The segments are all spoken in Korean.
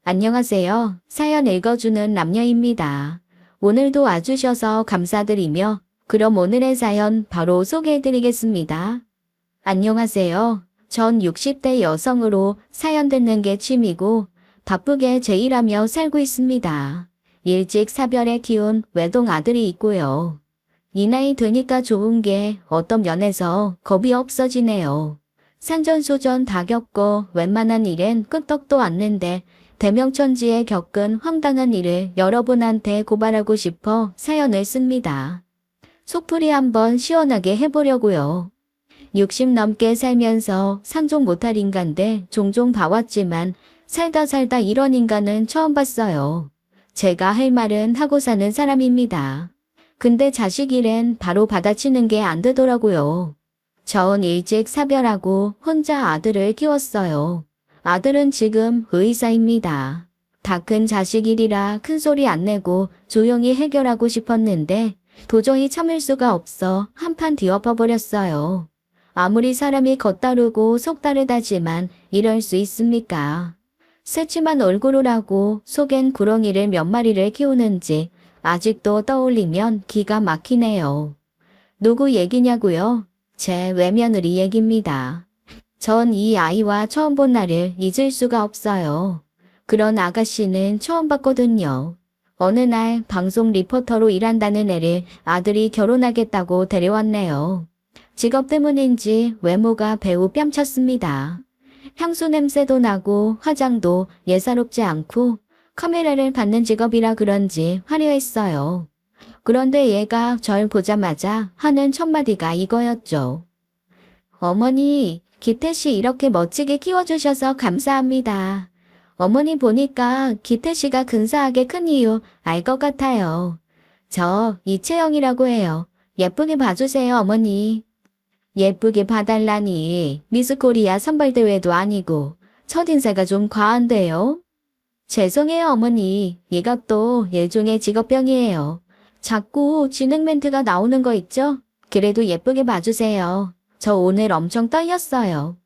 안녕하세요. 사연 읽어주는 남녀입니다. 오늘도 와주셔서 감사드리며 그럼 오늘의 사연 바로 소개해드리겠습니다. 안녕하세요. 전 60대 여성으로 사연 듣는 게 취미고 바쁘게 제 일하며 살고 있습니다. 일찍 사별에 키운 외동 아들이 있고요. 이 나이 드니까 좋은 게 어떤 면에서 겁이 없어지네요. 산전수전 다 겪고 웬만한 일엔 끄떡도 않는데 대명천지에 겪은 황당한 일을 여러분한테 고발하고 싶어 사연을 씁니다. 속풀이 한번 시원하게 해보려고요. 60 넘게 살면서 상종 못할 인간들 종종 봐왔지만 살다 이런 인간은 처음 봤어요. 제가 할 말은 하고 사는 사람입니다. 근데 자식 일엔 바로 받아치는 게 안 되더라고요. 전 일찍 사별하고 혼자 아들을 키웠어요. 아들은 지금 의사입니다. 다 큰 자식 일이라 큰 소리 안 내고 조용히 해결하고 싶었는데 도저히 참을 수가 없어 한판 뒤엎어버렸어요. 아무리 사람이 겉다르고 속다르다지만 이럴 수 있습니까? 새침한 얼굴을 하고 속엔 구렁이를 몇 마리를 키우는지 아직도 떠올리면 기가 막히네요. 누구 얘기냐고요? 제 외며느리 얘기입니다. 전 이 아이와 처음 본 날을 잊을 수가 없어요. 그런 아가씨는 처음 봤거든요. 어느 날 방송 리포터로 일한다는 애를 아들이 결혼하겠다고 데려왔네요. 직업 때문인지 외모가 배우 뺨쳤습니다. 향수 냄새도 나고 화장도 예사롭지 않고 카메라를 받는 직업이라 그런지 화려했어요. 그런데 얘가 절 보자마자 하는 첫 마디가 이거였죠. 어머니, 기태씨 이렇게 멋지게 키워주셔서 감사합니다. 어머니 보니까 기태씨가 근사하게 큰 이유 알 것 같아요. 저 이채영이라고 해요. 예쁘게 봐주세요, 어머니. 예쁘게 봐달라니 미스코리아 선발대회도 아니고 첫인사가 좀 과한데요. 죄송해요, 어머니. 이것도 일종의 직업병이에요. 자꾸 진행 멘트가 나오는 거 있죠? 그래도 예쁘게 봐주세요. 저 오늘 엄청 떨렸어요.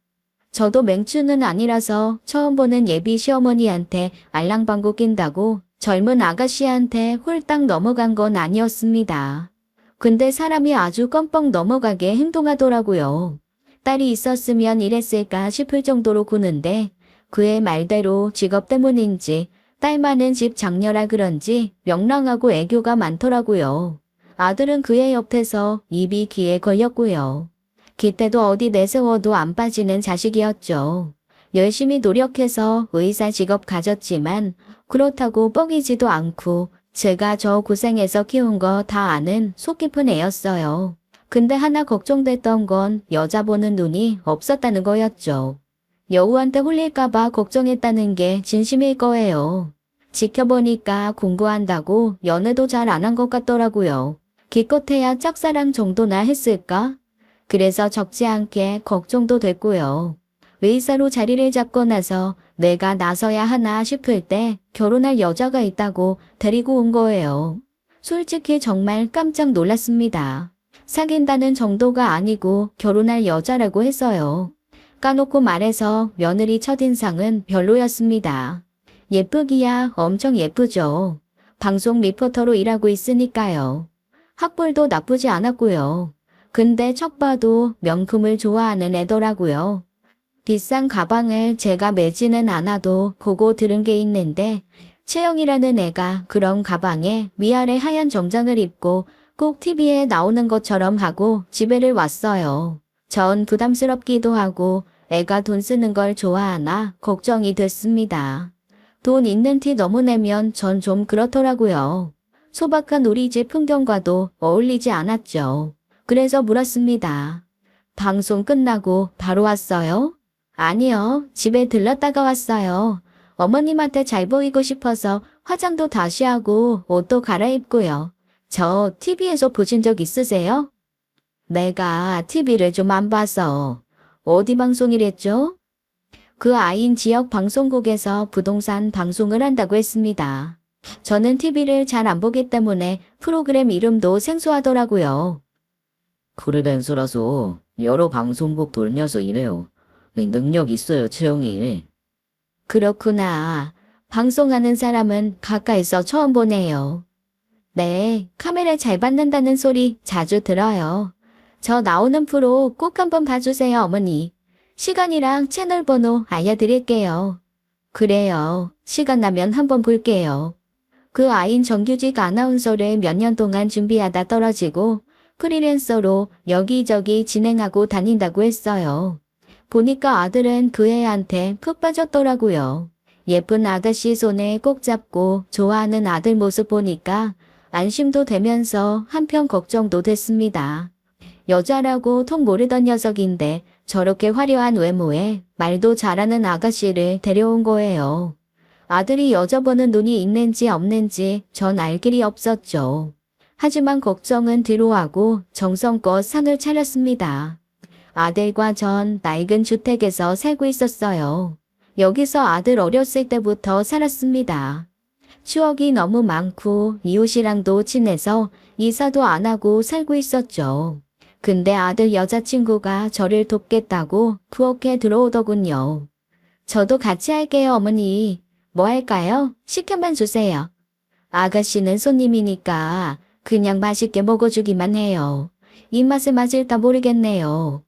저도 맹추는 아니라서 처음 보는 예비 시어머니한테 알랑방구 낀다고 젊은 아가씨한테 홀딱 넘어간 건 아니었습니다. 근데 사람이 아주 껌뻑 넘어가게 행동하더라고요. 딸이 있었으면 이랬을까 싶을 정도로 구는데 그의 말대로 직업 때문인지 딸 많은 집 장녀라 그런지 명랑하고 애교가 많더라고요. 아들은 그의 옆에서 입이 귀에 걸렸고요. 기때도 어디 내세워도 안 빠지는 자식이었죠. 열심히 노력해서 의사 직업 가졌지만 그렇다고 뻑이지도 않고 제가 저 고생해서 키운 거 다 아는 속 깊은 애였어요. 근데 하나 걱정됐던 건 여자 보는 눈이 없었다는 거였죠. 여우한테 홀릴까봐 걱정했다는 게 진심일 거예요. 지켜보니까 공부한다고 연애도 잘 안 한 것 같더라고요. 기껏해야 짝사랑 정도나 했을까? 그래서 적지 않게 걱정도 됐고요. 의사로 자리를 잡고 나서 내가 나서야 하나 싶을 때 결혼할 여자가 있다고 데리고 온 거예요. 솔직히 정말 깜짝 놀랐습니다. 사귄다는 정도가 아니고 결혼할 여자라고 했어요. 까놓고 말해서 며느리 첫인상은 별로였습니다. 예쁘기야 엄청 예쁘죠. 방송 리포터로 일하고 있으니까요. 학벌도 나쁘지 않았고요. 근데 척 봐도 명품을 좋아하는 애더라고요. 비싼 가방을 제가 매지는 않아도 보고 들은 게 있는데 채영이라는 애가 그런 가방에 위아래 하얀 정장을 입고 꼭 TV에 나오는 것처럼 하고 집에를 왔어요. 전 부담스럽기도 하고 애가 돈 쓰는 걸 좋아하나 걱정이 됐습니다. 돈 있는 티 너무 내면 전 좀 그렇더라고요. 소박한 우리 집 풍경과도 어울리지 않았죠. 그래서 물었습니다. 방송 끝나고 바로 왔어요? 아니요, 집에 들렀다가 왔어요. 어머님한테 잘 보이고 싶어서 화장도 다시 하고 옷도 갈아입고요. 저 TV에서 보신 적 있으세요? 내가 TV를 좀 안 봐서. 어디 방송이랬죠? 그 아인 지역 방송국에서 부동산 방송을 한다고 했습니다. 저는 TV를 잘 안 보기 때문에 프로그램 이름도 생소하더라고요. 프리랜서라서 여러 방송국 돌면서 일해요. 능력 있어요, 채영이. 그렇구나. 방송하는 사람은 가까이서 처음 보네요. 네, 카메라 잘 받는다는 소리 자주 들어요. 저 나오는 프로 꼭 한번 봐주세요, 어머니. 시간이랑 채널 번호 알려드릴게요. 그래요. 시간 나면 한번 볼게요. 그 아인 정규직 아나운서를 몇 년 동안 준비하다 떨어지고 프리랜서로 여기저기 진행하고 다닌다고 했어요. 보니까 아들은 그 애한테 푹 빠졌더라고요. 예쁜 아가씨 손에 꼭 잡고 좋아하는 아들 모습 보니까 안심도 되면서 한편 걱정도 됐습니다. 여자라고 통 모르던 녀석인데 저렇게 화려한 외모에 말도 잘하는 아가씨를 데려온 거예요. 아들이 여자보는 눈이 있는지 없는지 전 알 길이 없었죠. 하지만 걱정은 뒤로하고 정성껏 상을 차렸습니다. 아들과 전 낡은 주택에서 살고 있었어요. 여기서 아들 어렸을 때부터 살았습니다. 추억이 너무 많고 이웃이랑도 친해서 이사도 안 하고 살고 있었죠. 근데 아들 여자친구가 저를 돕겠다고 부엌에 들어오더군요. 저도 같이 할게요, 어머니. 뭐 할까요? 시켜만 주세요. 아가씨는 손님이니까 그냥 맛있게 먹어주기만 해요. 입맛에 맞을까 모르겠네요.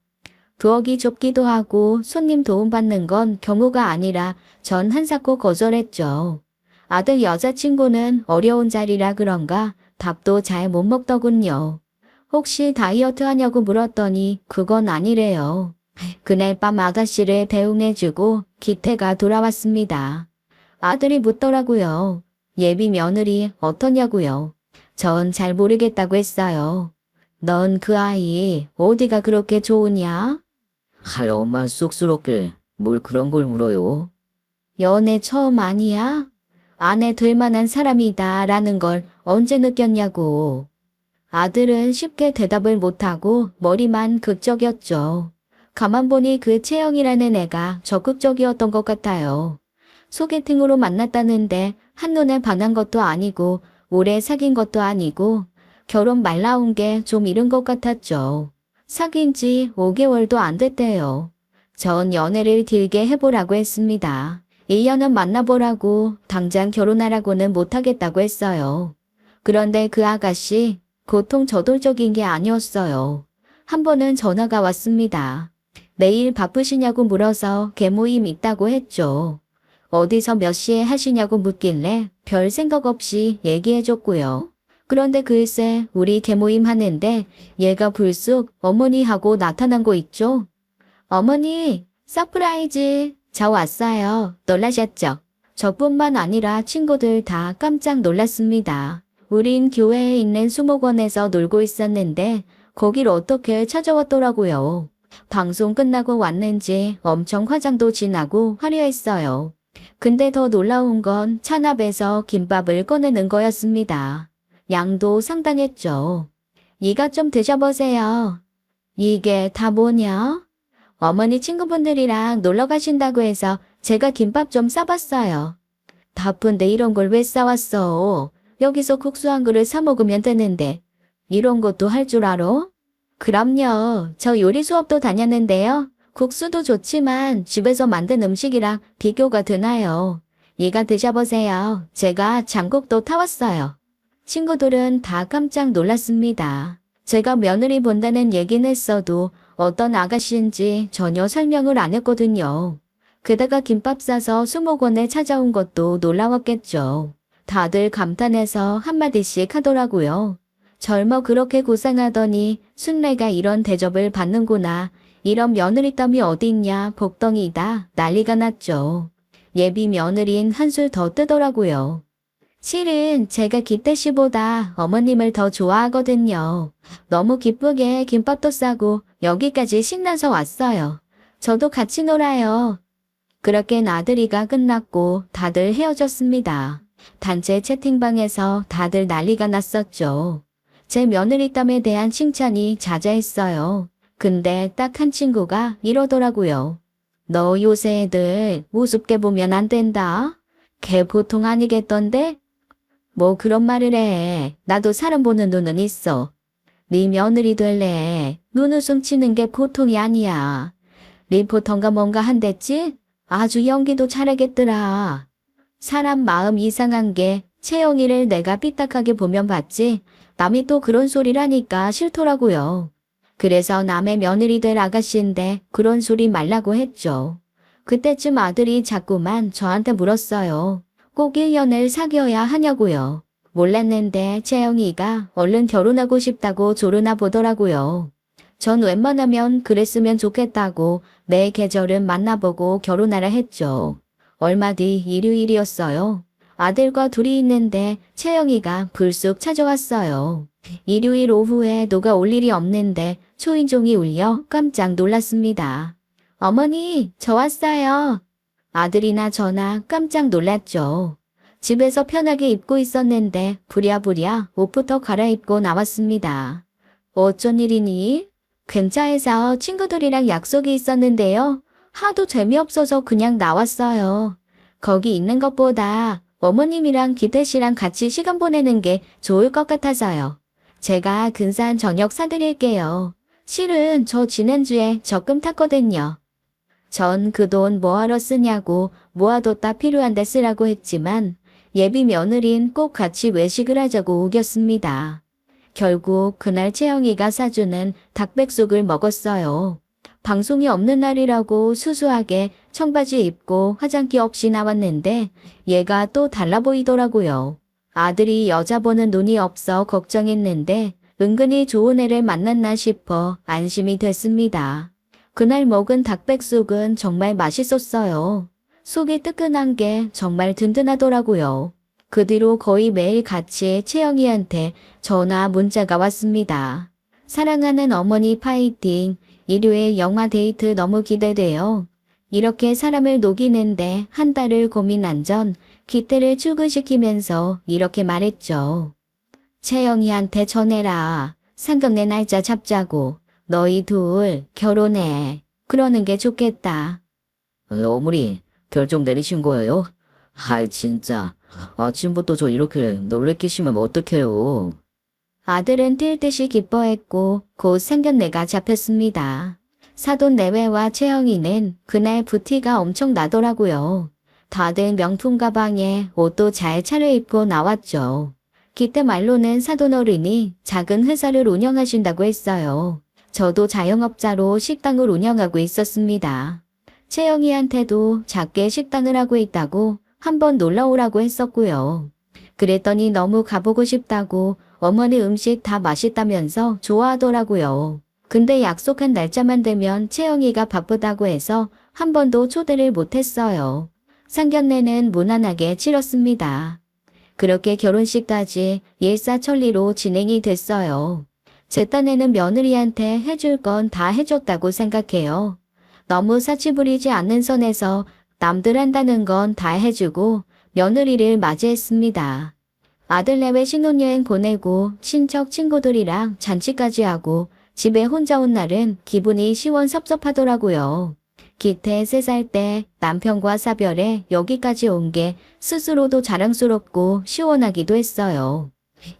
부엌이 좁기도 하고 손님 도움받는 건 경우가 아니라 전 한사코 거절했죠. 아들 여자친구는 어려운 자리라 그런가 밥도 잘 못 먹더군요. 혹시 다이어트 하냐고 물었더니 그건 아니래요. 그날 밤 아가씨를 배웅해주고 기태가 돌아왔습니다. 아들이 묻더라고요. 예비 며느리 어떠냐고요. 전 잘 모르겠다고 했어요. 넌 그 아이 어디가 그렇게 좋으냐? 엄마 쑥스럽게 뭘 그런 걸 물어요. 연애 처음 아니야? 아내 될 만한 사람이다라는 걸 언제 느꼈냐고. 아들은 쉽게 대답을 못하고 머리만 극적였죠. 가만 보니 그 채영이라는 애가 적극적이었던 것 같아요. 소개팅으로 만났다는데 한눈에 반한 것도 아니고 오래 사귄 것도 아니고 결혼 말 나온 게 좀 이른 것 같았죠. 사귄 지 5개월도 안 됐대요. 전 연애를 길게 해보라고 했습니다. 1년은 만나보라고 당장 결혼하라고는 못하겠다고 했어요. 그런데 그 아가씨 보통 저돌적인 게 아니었어요. 한 번은 전화가 왔습니다. 내일 바쁘시냐고 물어서 개모임 있다고 했죠. 어디서 몇 시에 하시냐고 묻길래 별 생각 없이 얘기해줬고요. 그런데 글쎄 우리 개모임 하는데 얘가 불쑥 어머니 하고 나타난 거 있죠? 어머니 서프라이즈 저 왔어요. 놀라셨죠? 저뿐만 아니라 친구들 다 깜짝 놀랐습니다. 우린 교회에 있는 수목원에서 놀고 있었는데 거길 어떻게 찾아왔더라고요. 방송 끝나고 왔는지 엄청 화장도 진하고 화려했어요. 근데 더 놀라운 건 찬압에서 김밥을 꺼내는 거였습니다. 양도 상당했죠. 이것 좀 드셔보세요. 이게 다 뭐냐? 어머니 친구분들이랑 놀러 가신다고 해서 제가 김밥 좀 싸봤어요. 바쁜데 이런 걸 왜 싸왔어? 여기서 국수 한 그릇 사 먹으면 되는데. 이런 것도 할 줄 알아? 그럼요. 저 요리 수업도 다녔는데요. 국수도 좋지만 집에서 만든 음식이랑 비교가 되나요? 이거 드셔보세요. 제가 장국도 타왔어요. 친구들은 다 깜짝 놀랐습니다. 제가 며느리 본다는 얘기는 했어도 어떤 아가씨인지 전혀 설명을 안 했거든요. 게다가 김밥 싸서 수목원에 찾아온 것도 놀라웠겠죠. 다들 감탄해서 한마디씩 하더라고요. 젊어 그렇게 고생하더니 순례가 이런 대접을 받는구나. 이런 며느리감이 어디 있냐 복덩이다 난리가 났죠. 예비 며느린 한술 더 뜨더라고요. 실은 제가 기태 씨보다 어머님을 더 좋아하거든요. 너무 기쁘게 김밥도 싸고 여기까지 신나서 왔어요. 저도 같이 놀아요. 그렇게 나들이가 끝났고 다들 헤어졌습니다. 단체 채팅방에서 다들 난리가 났었죠. 제 며느리감에 대한 칭찬이 자자했어요. 근데 딱 한 친구가 이러더라고요. 너 요새 애들 우습게 보면 안 된다. 걔 보통 아니겠던데? 뭐 그런 말을 해. 나도 사람 보는 눈은 있어. 네 며느리 될래. 눈웃음 치는 게 보통이 아니야. 리포터인가 뭔가 한댔지? 아주 연기도 잘하겠더라. 사람 마음 이상한 게 채영이를 내가 삐딱하게 보면 봤지 남이 또 그런 소리를 하니까 싫더라고요. 그래서 남의 며느리 될 아가씨인데 그런 소리 말라고 했죠. 그때쯤 아들이 자꾸만 저한테 물었어요. 꼭 1년을 사귀어야 하냐고요. 몰랐는데 채영이가 얼른 결혼하고 싶다고 조르나 보더라고요. 전 웬만하면 그랬으면 좋겠다고 매 계절은 만나보고 결혼하라 했죠. 얼마 뒤 일요일이었어요. 아들과 둘이 있는데 채영이가 불쑥 찾아왔어요. 일요일 오후에 누가 올 일이 없는데 초인종이 울려 깜짝 놀랐습니다. 어머니, 저 왔어요. 아들이나 저나 깜짝 놀랐죠. 집에서 편하게 입고 있었는데 부랴부랴 옷부터 갈아입고 나왔습니다. 어쩐 일이니? 근처에서 친구들이랑 약속이 있었는데요. 하도 재미없어서 그냥 나왔어요. 거기 있는 것보다 어머님이랑 기태 씨랑 같이 시간 보내는 게 좋을 것 같아서요. 제가 근사한 저녁 사드릴게요. 실은 저 지난주에 적금 탔거든요. 전 그 돈 뭐하러 쓰냐고 모아뒀다 필요한데 쓰라고 했지만 예비 며느린 꼭 같이 외식을 하자고 우겼습니다. 결국 그날 채영이가 사주는 닭백숙을 먹었어요. 방송이 없는 날이라고 수수하게 청바지 입고 화장기 없이 나왔는데 얘가 또 달라 보이더라고요. 아들이 여자 보는 눈이 없어 걱정했는데 은근히 좋은 애를 만났나 싶어 안심이 됐습니다. 그날 먹은 닭백숙은 정말 맛있었어요. 속이 뜨끈한 게 정말 든든하더라고요. 그 뒤로 거의 매일 같이 채영이한테 전화 문자가 왔습니다. 사랑하는 어머니 파이팅. 일요일 영화 데이트 너무 기대돼요. 이렇게 사람을 녹이는데 한 달을 고민한 전 기태를 출근시키면서 이렇게 말했죠. 채영이한테 전해라. 상견례 날짜 잡자고. 너희 둘 결혼해. 그러는 게 좋겠다. 어머니, 결정 내리신 거예요? 아이, 진짜. 아침부터 저 이렇게 놀래키시면 어떡해요. 아들은 뛸 듯이 기뻐했고 곧 상견례가 잡혔습니다. 사돈 내외와 채영이는 그날 부티가 엄청 나더라고요. 다들 명품 가방에 옷도 잘 차려입고 나왔죠. 기태 말로는 사돈 어른이 작은 회사를 운영하신다고 했어요. 저도 자영업자로 식당을 운영하고 있었습니다. 채영이한테도 작게 식당을 하고 있다고 한번 놀러 오라고 했었고요. 그랬더니 너무 가보고 싶다고 어머니 음식 다 맛있다면서 좋아하더라고요. 근데 약속한 날짜만 되면 채영이가 바쁘다고 해서 한 번도 초대를 못했어요. 상견례는 무난하게 치렀습니다. 그렇게 결혼식까지 일사천리로 진행이 됐어요. 제 딴에는 며느리한테 해줄 건 다 해줬다고 생각해요. 너무 사치 부리지 않는 선에서 남들 한다는 건 다 해주고 며느리를 맞이했습니다. 아들 내외 신혼여행 보내고 친척 친구들이랑 잔치까지 하고 집에 혼자 온 날은 기분이 시원섭섭하더라고요. 기태 3살 때 남편과 사별해 여기까지 온 게 스스로도 자랑스럽고 시원하기도 했어요.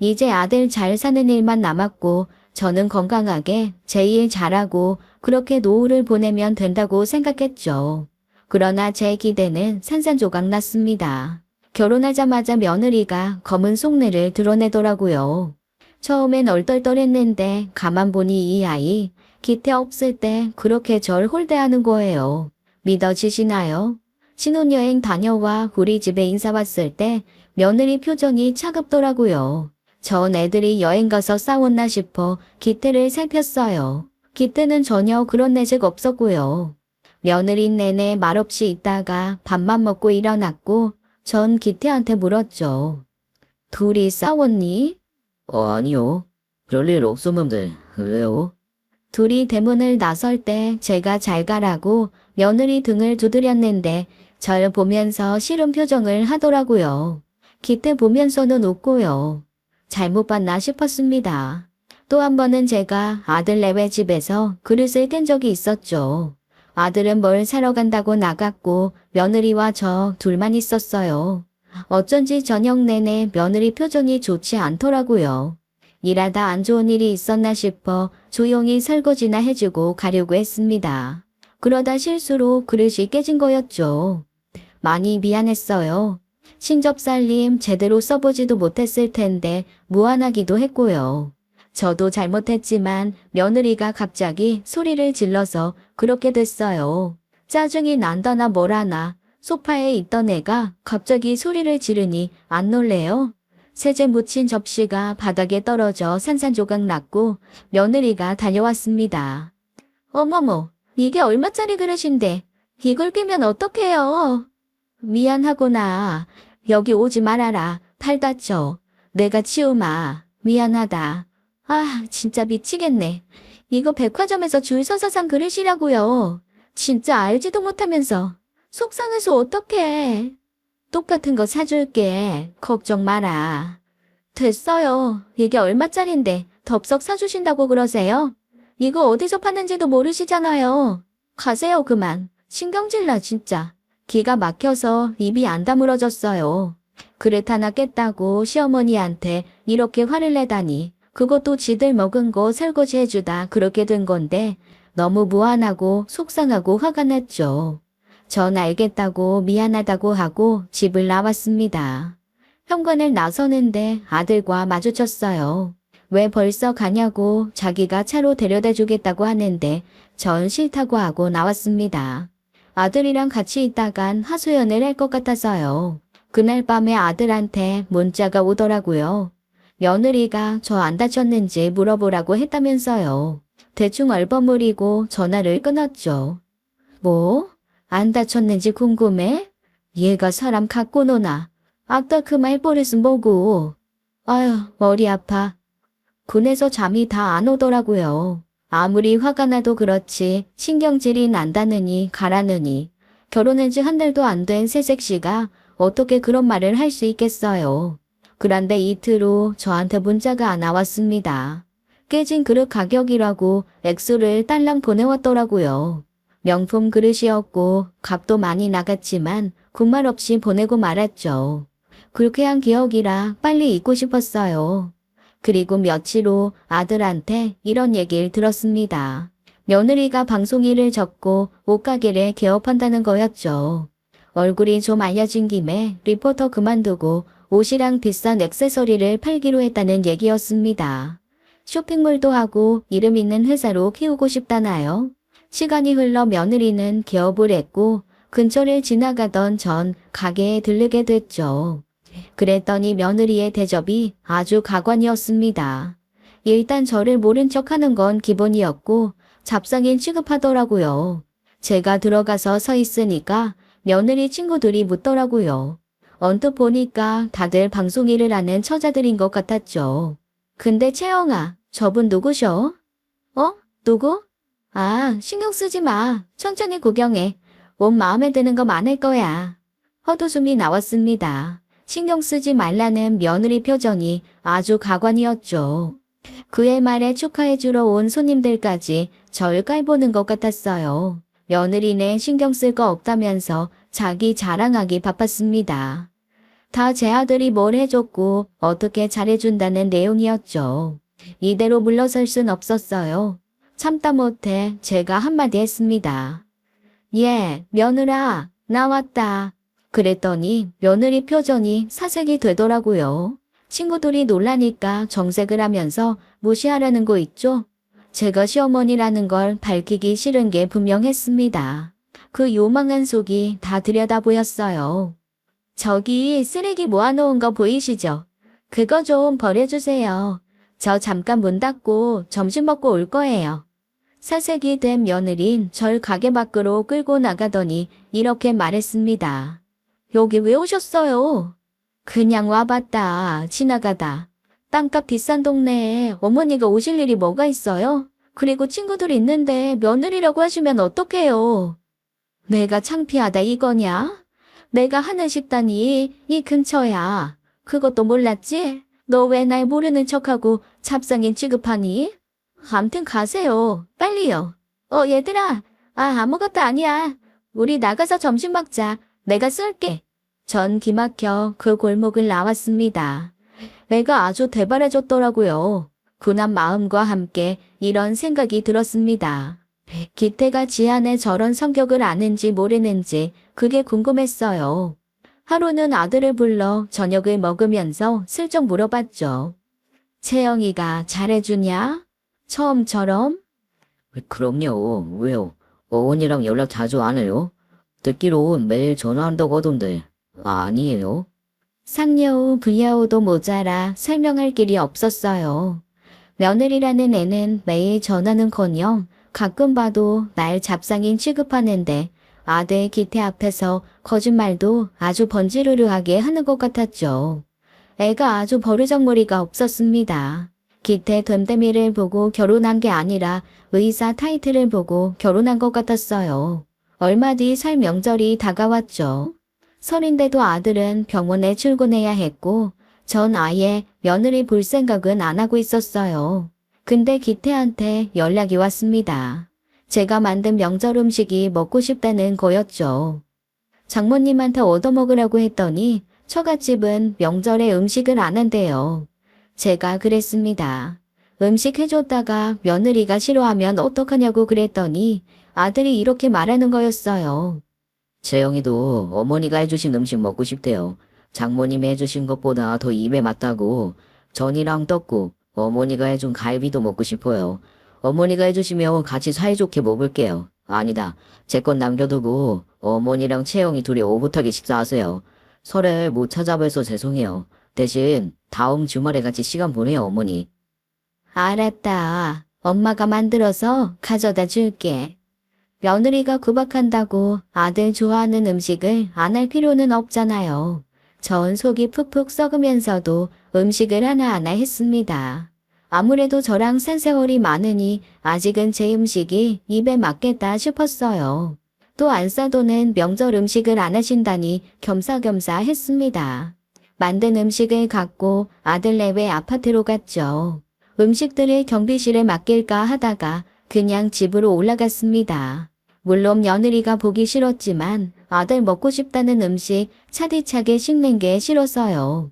이제 아들 잘 사는 일만 남았고 저는 건강하게 제 일 잘하고 그렇게 노후를 보내면 된다고 생각했죠. 그러나 제 기대는 산산조각 났습니다. 결혼하자마자 며느리가 검은 속내를 드러내더라고요. 처음엔 얼떨떨했는데 가만 보니 이 아이 기태 없을 때 그렇게 절 홀대하는 거예요. 믿어지시나요? 신혼여행 다녀와 우리 집에 인사 왔을 때 며느리 표정이 차갑더라고요. 전 애들이 여행 가서 싸웠나 싶어 기태를 살폈어요. 기태는 전혀 그런 내색 없었고요. 며느리 내내 말없이 있다가 밥만 먹고 일어났고 전 기태한테 물었죠. 둘이 싸웠니? 아니요. 별일 없었는데, 왜요? 둘이 대문을 나설 때 제가 잘 가라고 며느리 등을 두드렸는데 절 보면서 싫은 표정을 하더라고요. 기태 보면서는 웃고요. 잘못 봤나 싶었습니다. 또 한 번은 제가 아들 내외 집에서 그릇을 깬 적이 있었죠. 아들은 뭘 사러 간다고 나갔고 며느리와 저 둘만 있었어요. 어쩐지 저녁 내내 며느리 표정이 좋지 않더라고요. 일하다 안 좋은 일이 있었나 싶어 조용히 설거지나 해주고 가려고 했습니다. 그러다 실수로 그릇이 깨진 거였죠. 많이 미안했어요. 신접살림 제대로 써보지도 못했을 텐데 무안하기도 했고요. 저도 잘못했지만 며느리가 갑자기 소리를 질러서 그렇게 됐어요. 짜증이 난다나 뭐라나 소파에 있던 애가 갑자기 소리를 지르니 안 놀래요? 세제 묻힌 접시가 바닥에 떨어져 산산조각 났고 며느리가 달려왔습니다. 어머머, 이게 얼마짜리 그릇인데 이걸 끼면 어떡해요? 미안하구나. 여기 오지 말아라. 팔 다쳐. 내가 치우마. 미안하다. 아, 진짜 미치겠네. 이거 백화점에서 줄 서서 산 그릇이라고요. 진짜 알지도 못하면서. 속상해서 어떡해. 똑같은 거 사줄게. 걱정 마라. 됐어요. 이게 얼마짜린데 덥석 사주신다고 그러세요? 이거 어디서 파는지도 모르시잖아요. 가세요 그만. 신경질 나 진짜. 기가 막혀서 입이 안 다물어졌어요. 그릇 하나 깼다고 시어머니한테 이렇게 화를 내다니. 그것도 지들 먹은 거 설거지 해주다 그렇게 된 건데 너무 무안하고 속상하고 화가 났죠. 전 알겠다고 미안하다고 하고 집을 나왔습니다. 현관을 나서는데 아들과 마주쳤어요. 왜 벌써 가냐고 자기가 차로 데려다 주겠다고 하는데 전 싫다고 하고 나왔습니다. 아들이랑 같이 있다간 하소연을 할 것 같아서요. 그날 밤에 아들한테 문자가 오더라고요. 며느리가 저 안 다쳤는지 물어보라고 했다면서요. 대충 얼버무리고 전화를 끊었죠. 뭐? 안 다쳤는지 궁금해? 얘가 사람 갖고 노나? 아까 그 말버릇은 뭐고? 아휴, 머리 아파. 군에서 잠이 다 안 오더라고요. 아무리 화가 나도 그렇지 신경질이 난다느니 가라느니 결혼한 지 한 달도 안 된 새색시가 어떻게 그런 말을 할 수 있겠어요. 그런데 이틀 후 저한테 문자가 안 왔습니다. 깨진 그릇 가격이라고 액수를 딸랑 보내왔더라고요. 명품 그릇이었고 값도 많이 나갔지만 군말 없이 보내고 말았죠. 그렇게 한 기억이라 빨리 잊고 싶었어요. 그리고 며칠 후 아들한테 이런 얘기를 들었습니다. 며느리가 방송일을 접고 옷가게를 개업한다는 거였죠. 얼굴이 좀 알려진 김에 리포터 그만두고 옷이랑 비싼 액세서리를 팔기로 했다는 얘기였습니다. 쇼핑몰도 하고 이름 있는 회사로 키우고 싶다나요? 시간이 흘러 며느리는 개업을 했고 근처를 지나가던 전 가게에 들르게 됐죠. 그랬더니 며느리의 대접이 아주 가관이었습니다. 일단 저를 모른 척하는 건 기본이었고 잡상인 취급하더라고요. 제가 들어가서 서 있으니까 며느리 친구들이 묻더라고요. 언뜻 보니까 다들 방송일을 하는 처자들인 것 같았죠. 근데 채영아, 저분 누구셔? 어? 누구? 아, 신경 쓰지 마. 천천히 구경해. 옷 마음에 드는 거 많을 거야. 헛웃음이 나왔습니다. 신경 쓰지 말라는 며느리 표정이 아주 가관이었죠. 그의 말에 축하해주러 온 손님들까지 절 깔보는 것 같았어요. 며느리는 신경 쓸 거 없다면서 자기 자랑하기 바빴습니다. 다 제 아들이 뭘 해줬고 어떻게 잘해준다는 내용이었죠. 이대로 물러설 순 없었어요. 참다 못해 제가 한마디 했습니다. 예, 며느라, 나왔다. 그랬더니 며느리 표정이 사색이 되더라고요. 친구들이 놀라니까 정색을 하면서 무시하려는 거 있죠? 제가 시어머니라는 걸 밝히기 싫은 게 분명했습니다. 그 요망한 속이 다 들여다 보였어요. 저기 쓰레기 모아놓은 거 보이시죠? 그거 좀 버려주세요. 저 잠깐 문 닫고 점심 먹고 올 거예요. 사색이 된 며느린 절 가게 밖으로 끌고 나가더니 이렇게 말했습니다. 여기 왜 오셨어요? 그냥 와봤다. 지나가다. 땅값 비싼 동네에 어머니가 오실 일이 뭐가 있어요? 그리고 친구들 있는데 며느리라고 하시면 어떡해요? 내가 창피하다 이거냐? 내가 하는 식당이 이 근처야. 그것도 몰랐지? 너 왜 날 모르는 척하고 잡상인 취급하니? 암튼 가세요. 빨리요. 얘들아. 아무것도 아니야. 우리 나가서 점심 먹자. 내가 쏠게. 전 기막혀 그 골목을 나왔습니다. 애가 아주 대발해졌더라고요. 군한 마음과 함께 이런 생각이 들었습니다. 기태가 지안의 저런 성격을 아는지 모르는지 그게 궁금했어요. 하루는 아들을 불러 저녁을 먹으면서 슬쩍 물어봤죠. 채영이가 잘해주냐? 처음처럼? 그럼요. 왜요? 어머니랑 연락 자주 안 해요? 듣기로 매일 전화한다고 하던데. 아니에요? 상여우, 불려우도 모자라 설명할 길이 없었어요. 며느리라는 애는 매일 전화는커녕 가끔 봐도 날 잡상인 취급하는데 아들 기태 앞에서 거짓말도 아주 번지르르하게 하는 것 같았죠. 애가 아주 버르장머리가 없었습니다. 기태 됨됨이를 보고 결혼한 게 아니라 의사 타이틀을 보고 결혼한 것 같았어요. 얼마 뒤 설 명절이 다가왔죠. 설인데도 아들은 병원에 출근해야 했고 전 아예 며느리 볼 생각은 안 하고 있었어요. 근데 기태한테 연락이 왔습니다. 제가 만든 명절 음식이 먹고 싶다는 거였죠. 장모님한테 얻어먹으라고 했더니 처갓집은 명절에 음식을 안 한대요. 제가 그랬습니다. 음식 해줬다가 며느리가 싫어하면 어떡하냐고 그랬더니 아들이 이렇게 말하는 거였어요. 채영이도 어머니가 해주신 음식 먹고 싶대요. 장모님이 해주신 것보다 더 입에 맞다고. 전이랑 떡국, 어머니가 해준 갈비도 먹고 싶어요. 어머니가 해주시면 같이 사이좋게 먹을게요. 아니다. 제 건 남겨두고 어머니랑 채영이 둘이 오붓하게 식사하세요. 설에 못 찾아뵈서 죄송해요. 대신 다음 주말에 같이 시간 보내요, 어머니. 알았다. 엄마가 만들어서 가져다 줄게. 며느리가 구박한다고 아들 좋아하는 음식을 안 할 필요는 없잖아요. 전 속이 푹푹 썩으면서도 음식을 하나하나 했습니다. 아무래도 저랑 산세월이 많으니 아직은 제 음식이 입에 맞겠다 싶었어요. 또 안 싸도는 명절 음식을 안 하신다니 겸사겸사 했습니다. 만든 음식을 갖고 아들 내외 아파트로 갔죠. 음식들을 경비실에 맡길까 하다가 그냥 집으로 올라갔습니다. 물론 며느리가 보기 싫었지만 아들 먹고 싶다는 음식 차디차게 씹는 게 싫었어요.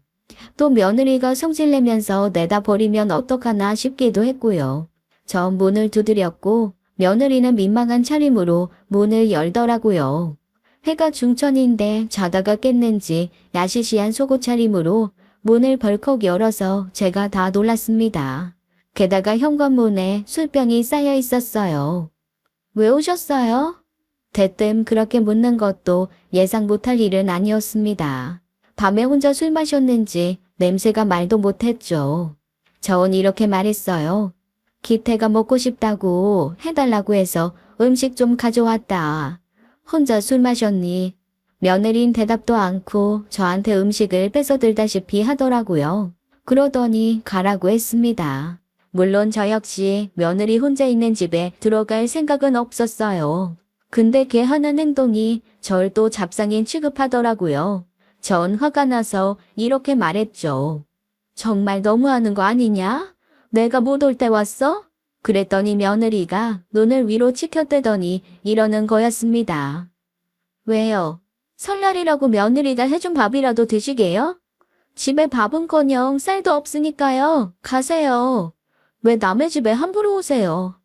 또 며느리가 성질내면서 내다 버리면 어떡하나 싶기도 했고요. 저 문을 두드렸고 며느리는 민망한 차림으로 문을 열더라고요. 해가 중천인데 자다가 깼는지 야시시한 속옷 차림으로 문을 벌컥 열어서 제가 다 놀랐습니다. 게다가 현관문에 술병이 쌓여 있었어요. 왜 오셨어요? 대뜸 그렇게 묻는 것도 예상 못할 일은 아니었습니다. 밤에 혼자 술 마셨는지 냄새가 말도 못했죠. 전 이렇게 말했어요. 기태가 먹고 싶다고 해달라고 해서 음식 좀 가져왔다. 혼자 술 마셨니? 며느린 대답도 않고 저한테 음식을 뺏어들다시피 하더라고요. 그러더니 가라고 했습니다. 물론 저 역시 며느리 혼자 있는 집에 들어갈 생각은 없었어요. 근데 걔 하는 행동이 절 또 잡상인 취급하더라고요. 전 화가 나서 이렇게 말했죠. 정말 너무하는 거 아니냐? 내가 못 올 때 왔어? 그랬더니 며느리가 눈을 위로 치켜대더니 이러는 거였습니다. 왜요? 설날이라고 며느리가 해준 밥이라도 드시게요? 집에 밥은커녕 쌀도 없으니까요. 가세요. 왜 남의 집에 함부로 오세요?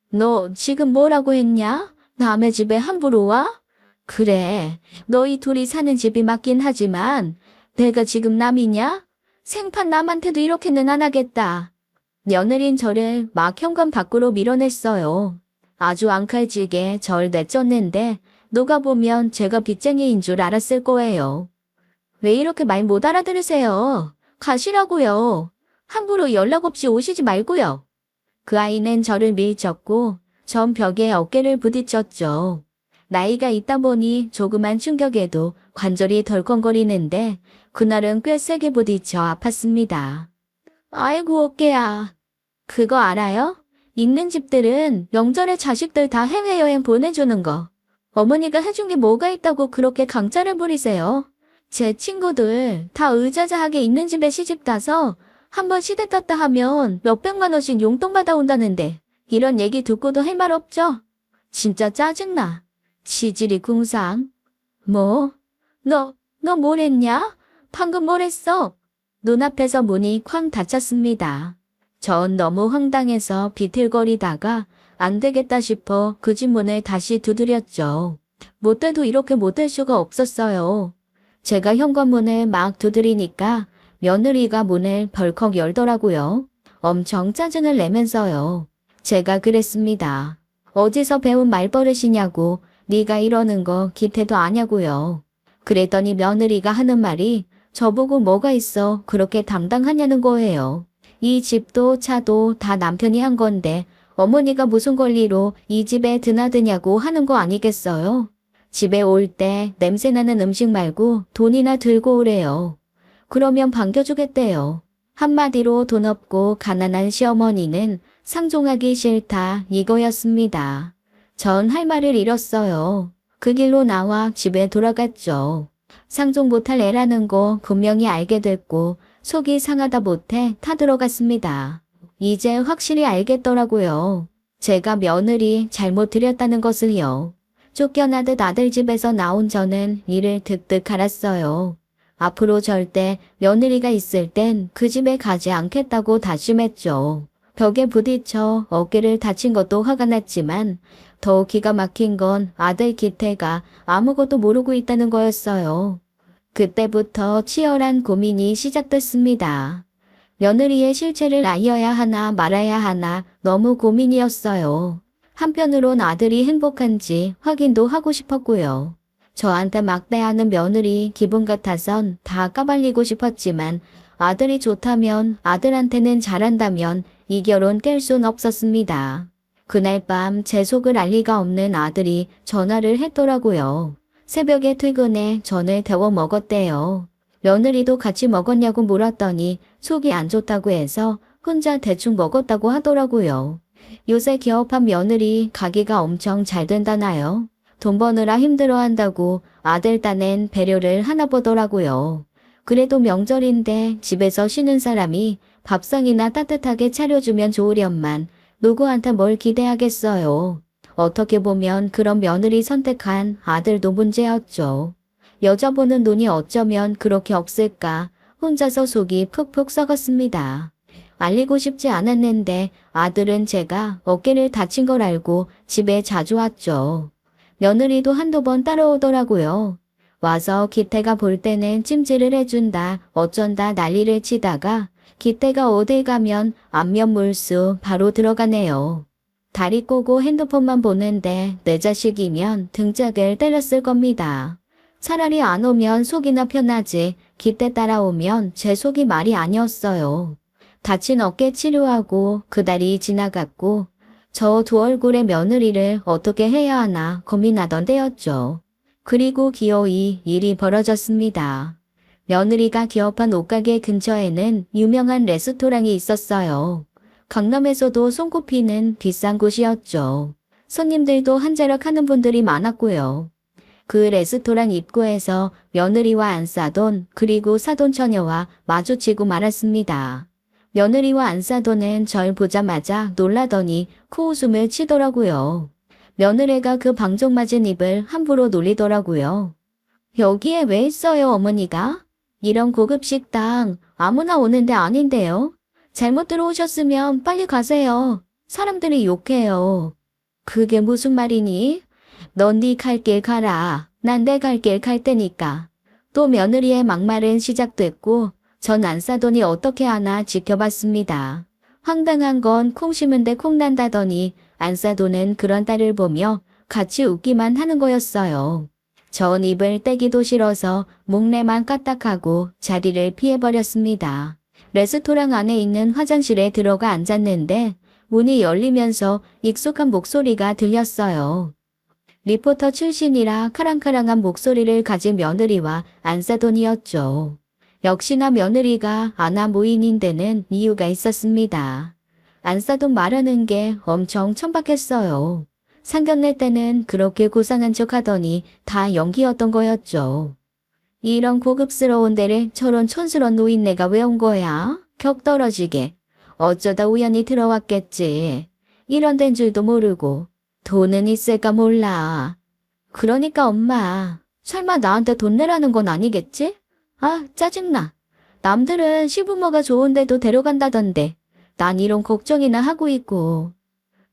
너 지금 뭐라고 했냐? 남의 집에 함부로 와? 그래, 너희 둘이 사는 집이 맞긴 하지만 내가 지금 남이냐? 생판 남한테도 이렇게는 안 하겠다. 며느린 저를 막 현관 밖으로 밀어냈어요. 아주 앙칼지게 절 내쫓는데 누가 보면 제가 빚쟁이인 줄 알았을 거예요. 왜 이렇게 말 못 알아들으세요? 가시라고요. 함부로 연락 없이 오시지 말고요. 그 아이는 저를 밀쳤고 전 벽에 어깨를 부딪혔죠. 나이가 있다 보니 조그만 충격에도 관절이 덜컹거리는데 그날은 꽤 세게 부딪혀 아팠습니다. 아이고 어깨야. 그거 알아요? 있는 집들은 명절에 자식들 다 해외여행 보내주는 거. 어머니가 해준 게 뭐가 있다고 그렇게 강짜를 부리세요? 제 친구들 다 의자자하게 있는 집에 시집 가서 한번 시댁 갔다 하면 몇백만 원씩 용돈 받아온다는데 이런 얘기 듣고도 할 말 없죠? 진짜 짜증나. 치질이 궁상. 뭐? 너 뭘 했냐? 방금 뭘 했어? 눈앞에서 문이 쾅 닫혔습니다. 전 너무 황당해서 비틀거리다가 안 되겠다 싶어 그 집 문을 다시 두드렸죠. 못돼도 이렇게 못될 수가 없었어요. 제가 현관문을 막 두드리니까 며느리가 문을 벌컥 열더라고요. 엄청 짜증을 내면서요. 제가 그랬습니다. 어디서 배운 말버릇이냐고, 네가 이러는 거 기태도 아냐고요. 그랬더니 며느리가 하는 말이 저보고 뭐가 있어 그렇게 당당하냐는 거예요. 이 집도 차도 다 남편이 한 건데 어머니가 무슨 권리로 이 집에 드나드냐고 하는 거 아니겠어요? 집에 올 때 냄새나는 음식 말고 돈이나 들고 오래요. 그러면 반겨주겠대요. 한마디로 돈 없고 가난한 시어머니는 상종하기 싫다 이거였습니다. 전 할 말을 잃었어요. 그 길로 나와 집에 돌아갔죠. 상종 못할 애라는 거 분명히 알게 됐고 속이 상하다 못해 타들어갔습니다. 이제 확실히 알겠더라고요. 제가 며느리 잘못 들였다는 것을요. 쫓겨나듯 아들 집에서 나온 저는 이를 득득 알았어요. 앞으로 절대 며느리가 있을 땐 그 집에 가지 않겠다고 다짐했죠. 벽에 부딪혀 어깨를 다친 것도 화가 났지만 더 기가 막힌 건 아들 기태가 아무것도 모르고 있다는 거였어요. 그때부터 치열한 고민이 시작됐습니다. 며느리의 실체를 알려야 하나 말아야 하나 너무 고민이었어요. 한편으론 아들이 행복한지 확인도 하고 싶었고요. 저한테 막대하는 며느리 기분 같아선 다 까발리고 싶었지만 아들이 좋다면 아들한테는 잘한다면 이 결혼 깰 순 없었습니다. 그날 밤 제 속을 알 리가 없는 아들이 전화를 했더라고요. 새벽에 퇴근해 전을 데워 먹었대요. 며느리도 같이 먹었냐고 물었더니 속이 안 좋다고 해서 혼자 대충 먹었다고 하더라고요. 요새 기업한 며느리 가게가 엄청 잘 된다나요? 돈 버느라 힘들어한다고 아들 딴엔 배려를 하나 보더라고요. 그래도 명절인데 집에서 쉬는 사람이 밥상이나 따뜻하게 차려주면 좋으련만 누구한테 뭘 기대하겠어요. 어떻게 보면 그런 며느리 선택한 아들도 문제였죠. 여자 보는 눈이 어쩌면 그렇게 없을까 혼자서 속이 푹푹 썩었습니다. 알리고 싶지 않았는데 아들은 제가 어깨를 다친 걸 알고 집에 자주 왔죠. 며느리도 한두 번 따라오더라고요. 와서 기태가 볼 때는 찜질을 해준다 어쩐다 난리를 치다가 기태가 어딜 가면 안면 물수 바로 들어가네요. 다리 꼬고 핸드폰만 보는데 내 자식이면 등짝을 때렸을 겁니다. 차라리 안 오면 속이나 편하지 기태 따라오면 제 속이 말이 아니었어요. 다친 어깨 치료하고 그달이 지나갔고 저 두 얼굴의 며느리를 어떻게 해야 하나 고민하던 때였죠. 그리고 기어이 일이 벌어졌습니다. 며느리가 기업한 옷가게 근처에는 유명한 레스토랑이 있었어요. 강남에서도 손꼽히는 비싼 곳이었죠. 손님들도 한자락 하는 분들이 많았고요. 그 레스토랑 입구에서 며느리와 안사돈 그리고 사돈 처녀와 마주치고 말았습니다. 며느리와 안사돈은 절 보자마자 놀라더니 코웃음을 치더라고요. 며느리가 그 방종맞은 입을 함부로 놀리더라고요. 여기에 왜 있어요 어머니가? 이런 고급 식당 아무나 오는 데 아닌데요. 잘못 들어오셨으면 빨리 가세요. 사람들이 욕해요. 그게 무슨 말이니? 넌 네 갈 길 가라. 난 내 갈 길 갈 테니까. 또 며느리의 막말은 시작됐고 전 안사돈이 어떻게 하나 지켜봤습니다. 황당한 건 콩 심은데 콩 난다더니 안사돈은 그런 딸을 보며 같이 웃기만 하는 거였어요. 전 입을 떼기도 싫어서 목례만 까딱하고 자리를 피해버렸습니다. 레스토랑 안에 있는 화장실에 들어가 앉았는데 문이 열리면서 익숙한 목소리가 들렸어요. 리포터 출신이라 카랑카랑한 목소리를 가진 며느리와 안사돈이었죠. 역시나 며느리가 아나 모인인 데는 이유가 있었습니다. 안사돈 말하는 게 엄청 천박했어요. 상견례 때는 그렇게 고상한 척 하더니 다 연기였던 거였죠. 이런 고급스러운 데를 저런 촌스러운 노인네가 왜 온 거야? 격 떨어지게. 어쩌다 우연히 들어왔겠지. 이런 데인 줄도 모르고. 돈은 있을까 몰라. 그러니까 엄마, 설마 나한테 돈 내라는 건 아니겠지? 아, 짜증나. 남들은 시부모가 좋은 데도 데려간다던데. 난 이런 걱정이나 하고 있고.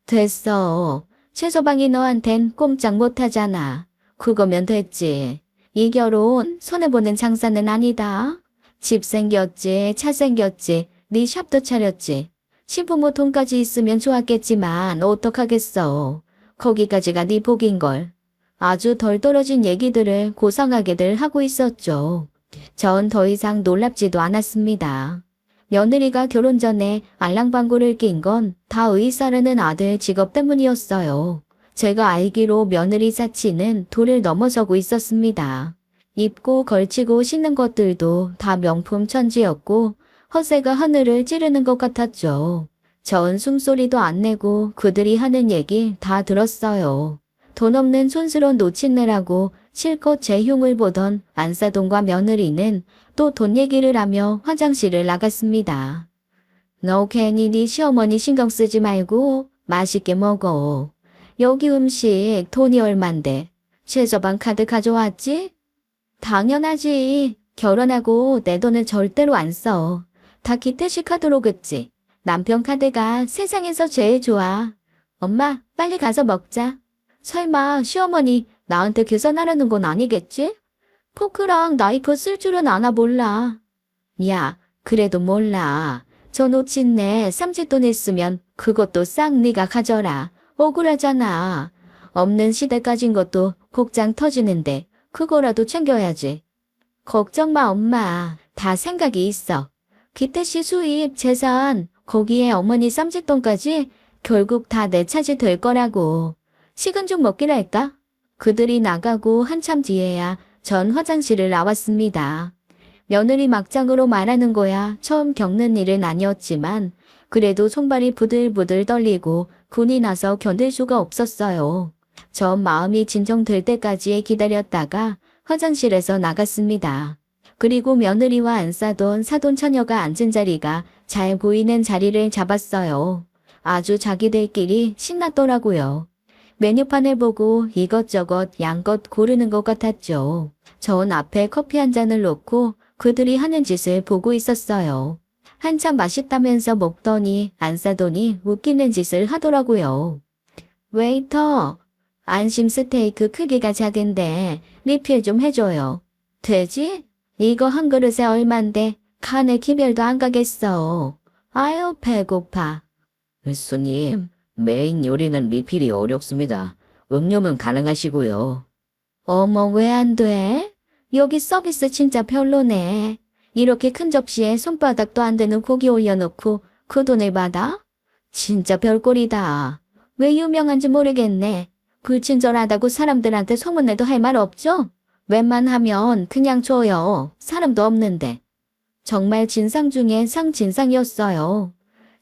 됐어. 최서방이 너한텐 꼼짝 못하잖아. 그거면 됐지. 이 결혼 손해보는 장사는 아니다. 집 생겼지, 차 생겼지, 네 샵도 차렸지. 시부모 돈까지 있으면 좋았겠지만 어떡하겠어. 거기까지가 네 복인걸. 아주 덜 떨어진 얘기들을 고상하게들 하고 있었죠. 전 더 이상 놀랍지도 않았습니다. 며느리가 결혼 전에 알랑방구를 낀 건 다 의사라는 아들 직업 때문이었어요. 제가 알기로 며느리 사치는 도를 넘어서고 있었습니다. 입고 걸치고 신는 것들도 다 명품 천지였고 허세가 하늘을 찌르는 것 같았죠. 전 숨소리도 안 내고 그들이 하는 얘기 다 들었어요. 돈 없는 촌스러운 노친네라고 실컷 제 흉을 보던 안사돈과 며느리는 또 돈 얘기를 하며 화장실을 나갔습니다. 너 괜히 네 시어머니 신경 쓰지 말고 맛있게 먹어. 여기 음식 돈이 얼만데 최저방 카드 가져왔지? 당연하지. 결혼하고 내 돈을 절대로 안 써. 다 기태식 카드로 긋지. 남편 카드가 세상에서 제일 좋아. 엄마, 빨리 가서 먹자. 설마 시어머니 나한테 계산하라는 건 아니겠지? 포크랑 나이프 쓸 줄은 아나 몰라. 야, 그래도 몰라. 저 노친네 삼짓돈 있으면 그것도 싹 네가 가져라. 억울하잖아. 없는 시대 가진 것도 복장 터지는데 그거라도 챙겨야지. 걱정 마 엄마. 다 생각이 있어. 기태씨 수입, 재산, 거기에 어머니 쌈짓돈까지 결국 다 내 차지 될 거라고. 식은 죽 먹기랄까? 그들이 나가고 한참 뒤에야 전 화장실을 나왔습니다. 며느리 막장으로 말하는 거야 처음 겪는 일은 아니었지만 그래도 손발이 부들부들 떨리고 군이 나서 견딜 수가 없었어요. 전 마음이 진정될 때까지 기다렸다가 화장실에서 나갔습니다. 그리고 며느리와 안 싸돈 사돈 처녀가 앉은 자리가 잘 보이는 자리를 잡았어요. 아주 자기들끼리 신났더라고요. 메뉴판을 보고 이것저것 양껏 고르는 것 같았죠. 전 앞에 커피 한 잔을 놓고 그들이 하는 짓을 보고 있었어요. 한참 맛있다면서 먹더니 안 싸더니 웃기는 짓을 하더라고요. 웨이터, 안심 스테이크 크기가 작은데 리필 좀 해줘요. 되지? 이거 한 그릇에 얼만데 칸에 기별도 안 가겠어. 아유 배고파. 손님, 메인 요리는 리필이 어렵습니다. 음료는 가능하시고요. 어머 왜 안 돼? 여기 서비스 진짜 별로네. 이렇게 큰 접시에 손바닥도 안 되는 고기 올려놓고 그 돈을 받아? 진짜 별꼴이다. 왜 유명한지 모르겠네. 불친절하다고 사람들한테 소문내도 할 말 없죠? 웬만하면 그냥 줘요. 사람도 없는데. 정말 진상 중에 상진상이었어요.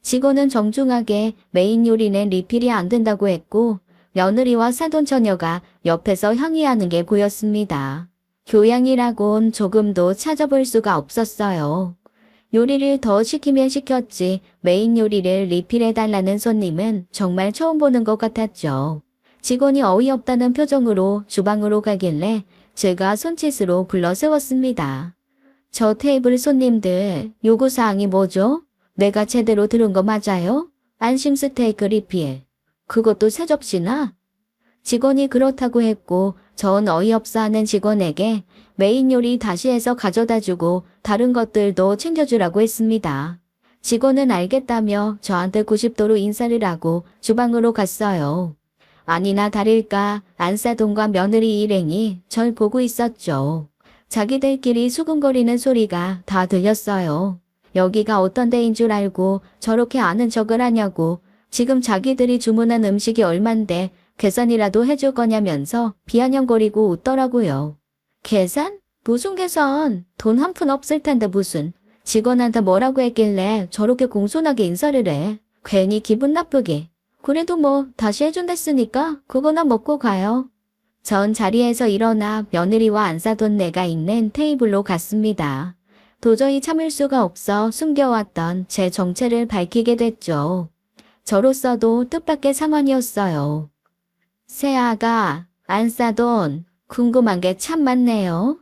직원은 정중하게 메인 요리는 리필이 안 된다고 했고 며느리와 사돈 처녀가 옆에서 항의하는 게 보였습니다. 교양이라곤 조금도 찾아볼 수가 없었어요. 요리를 더 시키면 시켰지 메인 요리를 리필해달라는 손님은 정말 처음 보는 것 같았죠. 직원이 어이없다는 표정으로 주방으로 가길래 제가 손짓으로 불러 세웠습니다. 저 테이블 손님들 요구사항이 뭐죠? 내가 제대로 들은 거 맞아요? 안심 스테이크 리필. 그것도 세 접시나? 직원이 그렇다고 했고 전 어이없어 하는 직원에게 메인 요리 다시 해서 가져다 주고 다른 것들도 챙겨주라고 했습니다. 직원은 알겠다며 저한테 90도로 인사를 하고 주방으로 갔어요. 아니나 다를까 안사돈과 며느리 일행이 절 보고 있었죠. 자기들끼리 수근거리는 소리가 다 들렸어요. 여기가 어떤 데인 줄 알고 저렇게 아는 척을 하냐고 지금 자기들이 주문한 음식이 얼만데 계산이라도 해줄 거냐면서 비아냥거리고 웃더라고요. 계산? 무슨 계산? 돈 한 푼 없을 텐데 무슨. 직원한테 뭐라고 했길래 저렇게 공손하게 인사를 해. 괜히 기분 나쁘게. 그래도 뭐 다시 해준댔으니까 그거나 먹고 가요. 전 자리에서 일어나 며느리와 안사돈 내가 있는 테이블로 갔습니다. 도저히 참을 수가 없어 숨겨왔던 제 정체를 밝히게 됐죠. 저로서도 뜻밖의 상황이었어요. 새아가, 안사돈, 궁금한 게 참 많네요.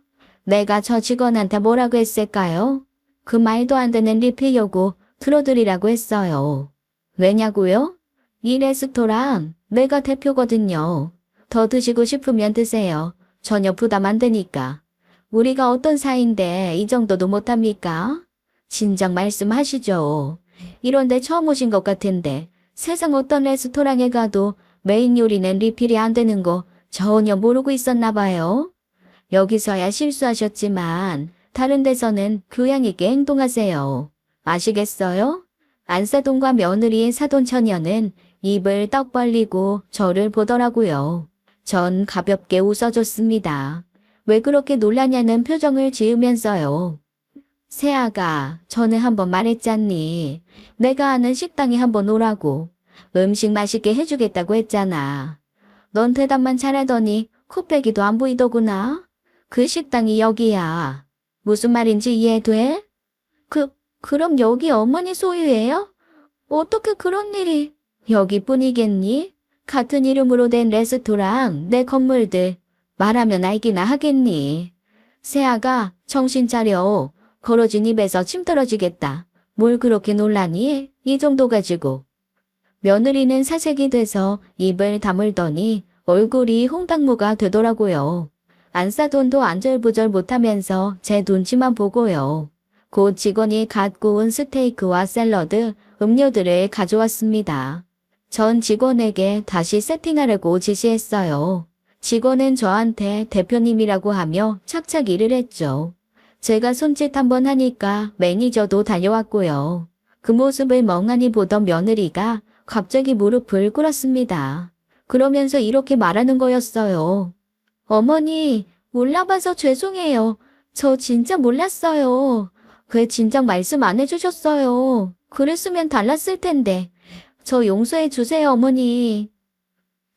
내가 저 직원한테 뭐라고 했을까요? 그 말도 안 되는 리필 요구 들어드리라고 했어요. 왜냐고요? 이 레스토랑 내가 대표거든요. 더 드시고 싶으면 드세요. 전혀 부담 안 되니까. 우리가 어떤 사이인데 이 정도도 못합니까? 진작 말씀하시죠. 이런데 처음 오신 것 같은데 세상 어떤 레스토랑에 가도 메인 요리는 리필이 안 되는 거 전혀 모르고 있었나 봐요. 여기서야 실수하셨지만 다른 데서는 교양 있게 행동하세요. 아시겠어요? 안사돈과 며느리의 사돈처녀는 입을 떡 벌리고 저를 보더라고요. 전 가볍게 웃어줬습니다. 왜 그렇게 놀라냐는 표정을 지으면서요. 세아가 전에 한번 말했잖니. 내가 아는 식당에 한번 오라고. 음식 맛있게 해주겠다고 했잖아. 넌 대답만 잘하더니 코빼기도 안 보이더구나. 그 식당이 여기야. 무슨 말인지 이해돼? 그럼 여기 어머니 소유예요? 어떻게 그런 일이? 여기뿐이겠니? 같은 이름으로 된 레스토랑, 내 건물들. 말하면 알기나 하겠니? 세아가 정신 차려. 걸어진 입에서 침 떨어지겠다. 뭘 그렇게 놀라니? 이 정도 가지고. 며느리는 사색이 돼서 입을 다물더니 얼굴이 홍당무가 되더라고요. 안사돈도 안절부절 못하면서 제 눈치만 보고요. 곧 직원이 갓 구운 스테이크와 샐러드, 음료들을 가져왔습니다. 전 직원에게 다시 세팅하라고 지시했어요. 직원은 저한테 대표님이라고 하며 착착 일을 했죠. 제가 손짓 한번 하니까 매니저도 달려왔고요. 그 모습을 멍하니 보던 며느리가 갑자기 무릎을 꿇었습니다. 그러면서 이렇게 말하는 거였어요. 어머니, 몰라봐서 죄송해요. 저 진짜 몰랐어요. 왜 진작 말씀 안 해주셨어요. 그랬으면 달랐을 텐데. 저 용서해 주세요, 어머니.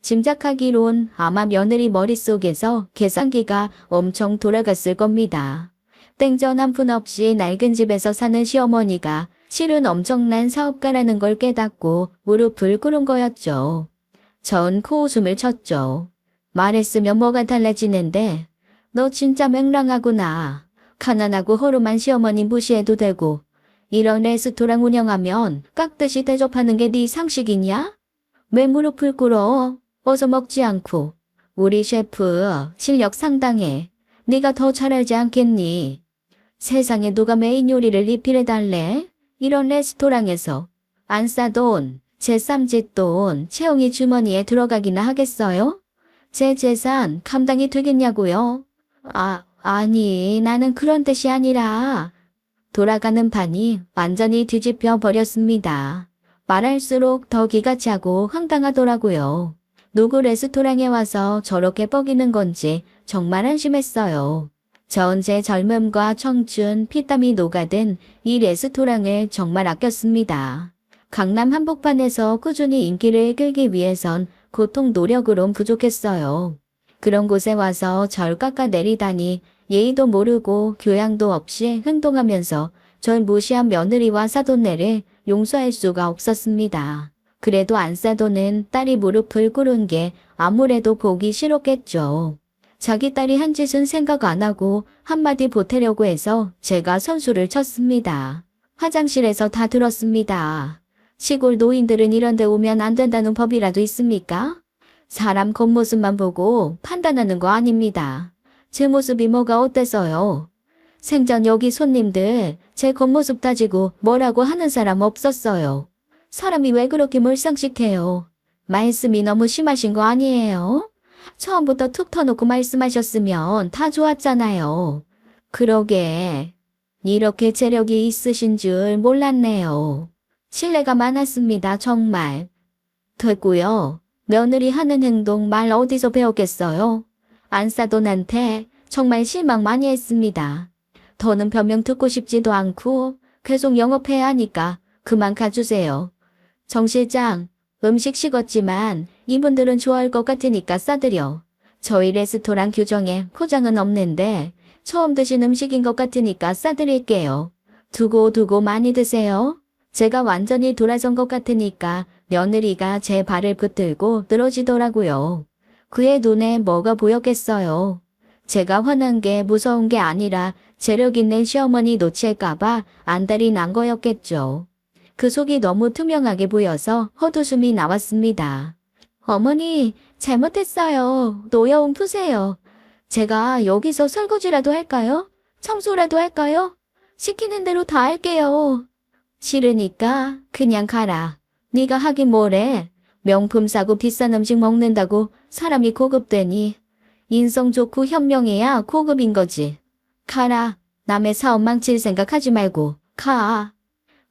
짐작하기론 아마 며느리 머릿속에서 계산기가 엄청 돌아갔을 겁니다. 땡전 한 푼 없이 낡은 집에서 사는 시어머니가 실은 엄청난 사업가라는 걸 깨닫고 무릎을 꿇은 거였죠. 전 코웃음을 쳤죠. 말했으면 뭐가 달라지는데 너 진짜 맹랑하구나. 가난하고 허름한 시어머니 무시해도 되고 이런 레스토랑 운영하면 깍듯이 대접하는 게 네 상식이냐? 왜 무릎을 꿇어? 어서 먹지 않고. 우리 셰프 실력 상당해. 네가 더 잘 알지 않겠니? 세상에 누가 메인 요리를 리필해달래? 이런 레스토랑에서. 안사돈, 제 쌈짓돈, 채용이 주머니에 들어가기나 하겠어요? 제 재산 감당이 되겠냐고요? 아니, 나는 그런 뜻이 아니라. 돌아가는 판이 완전히 뒤집혀 버렸습니다. 말할수록 더 기가 차고 황당하더라고요. 누구 레스토랑에 와서 저렇게 뻐기는 건지 정말 한심했어요. 전 제 젊음과 청춘, 피땀이 녹아든 이 레스토랑을 정말 아꼈습니다. 강남 한복판에서 꾸준히 인기를 끌기 위해선 고통 노력으론 부족했어요. 그런 곳에 와서 절 깎아내리다니 예의도 모르고 교양도 없이 행동하면서 절 무시한 며느리와 사돈네를 용서할 수가 없었습니다. 그래도 안사돈은 딸이 무릎을 꿇은 게 아무래도 보기 싫었겠죠. 자기 딸이 한 짓은 생각 안 하고 한마디 보태려고 해서 제가 선수를 쳤습니다. 화장실에서 다 들었습니다. 시골 노인들은 이런 데 오면 안 된다는 법이라도 있습니까? 사람 겉모습만 보고 판단하는 거 아닙니다. 제 모습이 뭐가 어때서요? 생전 여기 손님들 제 겉모습 따지고 뭐라고 하는 사람 없었어요. 사람이 왜 그렇게 몰상식해요? 말씀이 너무 심하신 거 아니에요? 처음부터 툭 터놓고 말씀하셨으면 다 좋았잖아요. 그러게 이렇게 재력이 있으신 줄 몰랐네요. 신뢰가 많았습니다, 정말. 됐고요. 며느리 하는 행동 말 어디서 배웠겠어요? 안사돈한테 정말 실망 많이 했습니다. 더는 변명 듣고 싶지도 않고 계속 영업해야 하니까 그만 가주세요. 정 실장, 음식 식었지만 이분들은 좋아할 것 같으니까 싸드려. 저희 레스토랑 규정에 포장은 없는데 처음 드신 음식인 것 같으니까 싸드릴게요. 두고 많이 드세요. 제가 완전히 돌아선 것 같으니까 며느리가 제 발을 붙들고 늘어지더라고요. 그의 눈에 뭐가 보였겠어요. 제가 화난 게 무서운 게 아니라 재력 있는 시어머니 놓칠까봐 안달이 난 거였겠죠. 그 속이 너무 투명하게 보여서 헛웃음이 나왔습니다. 어머니, 잘못했어요. 노여움 푸세요. 제가 여기서 설거지라도 할까요? 청소라도 할까요? 시키는 대로 다 할게요. 싫으니까 그냥 가라. 네가 하긴 뭐래. 명품 사고 비싼 음식 먹는다고 사람이 고급되니. 인성 좋고 현명해야 고급인 거지. 가라. 남의 사업 망칠 생각하지 말고 가.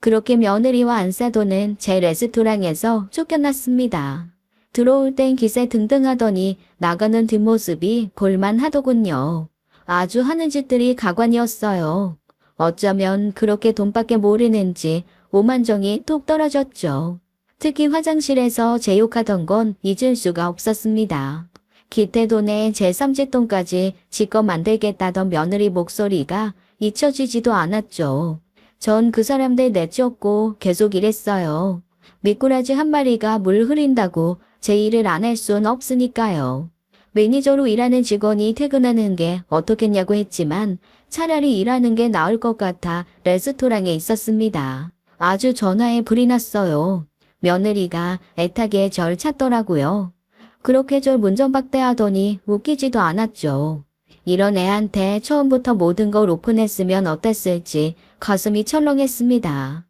그렇게 며느리와 안사돈은 제 레스토랑에서 쫓겨났습니다. 들어올 땐 기세 등등하더니 나가는 뒷모습이 볼만하더군요. 아주 하는 짓들이 가관이었어요. 어쩌면 그렇게 돈밖에 모르는지 오만정이 뚝 떨어졌죠. 특히 화장실에서 제 욕하던 건 잊을 수가 없었습니다. 기태돈에 제 삼짓돈까지 지껏 만들겠다던 며느리 목소리가 잊혀지지도 않았죠. 전 그 사람들 내쫓고 계속 일했어요. 미꾸라지 한 마리가 물 흐린다고 제 일을 안 할 순 없으니까요. 매니저로 일하는 직원이 퇴근하는 게 어떻겠냐고 했지만 차라리 일하는 게 나을 것 같아 레스토랑에 있었습니다. 아주 전화에 불이 났어요. 며느리가 애타게 절 찾더라고요. 그렇게 절 문전박대하더니 웃기지도 않았죠. 이런 애한테 처음부터 모든 걸 오픈했으면 어땠을지 가슴이 철렁했습니다.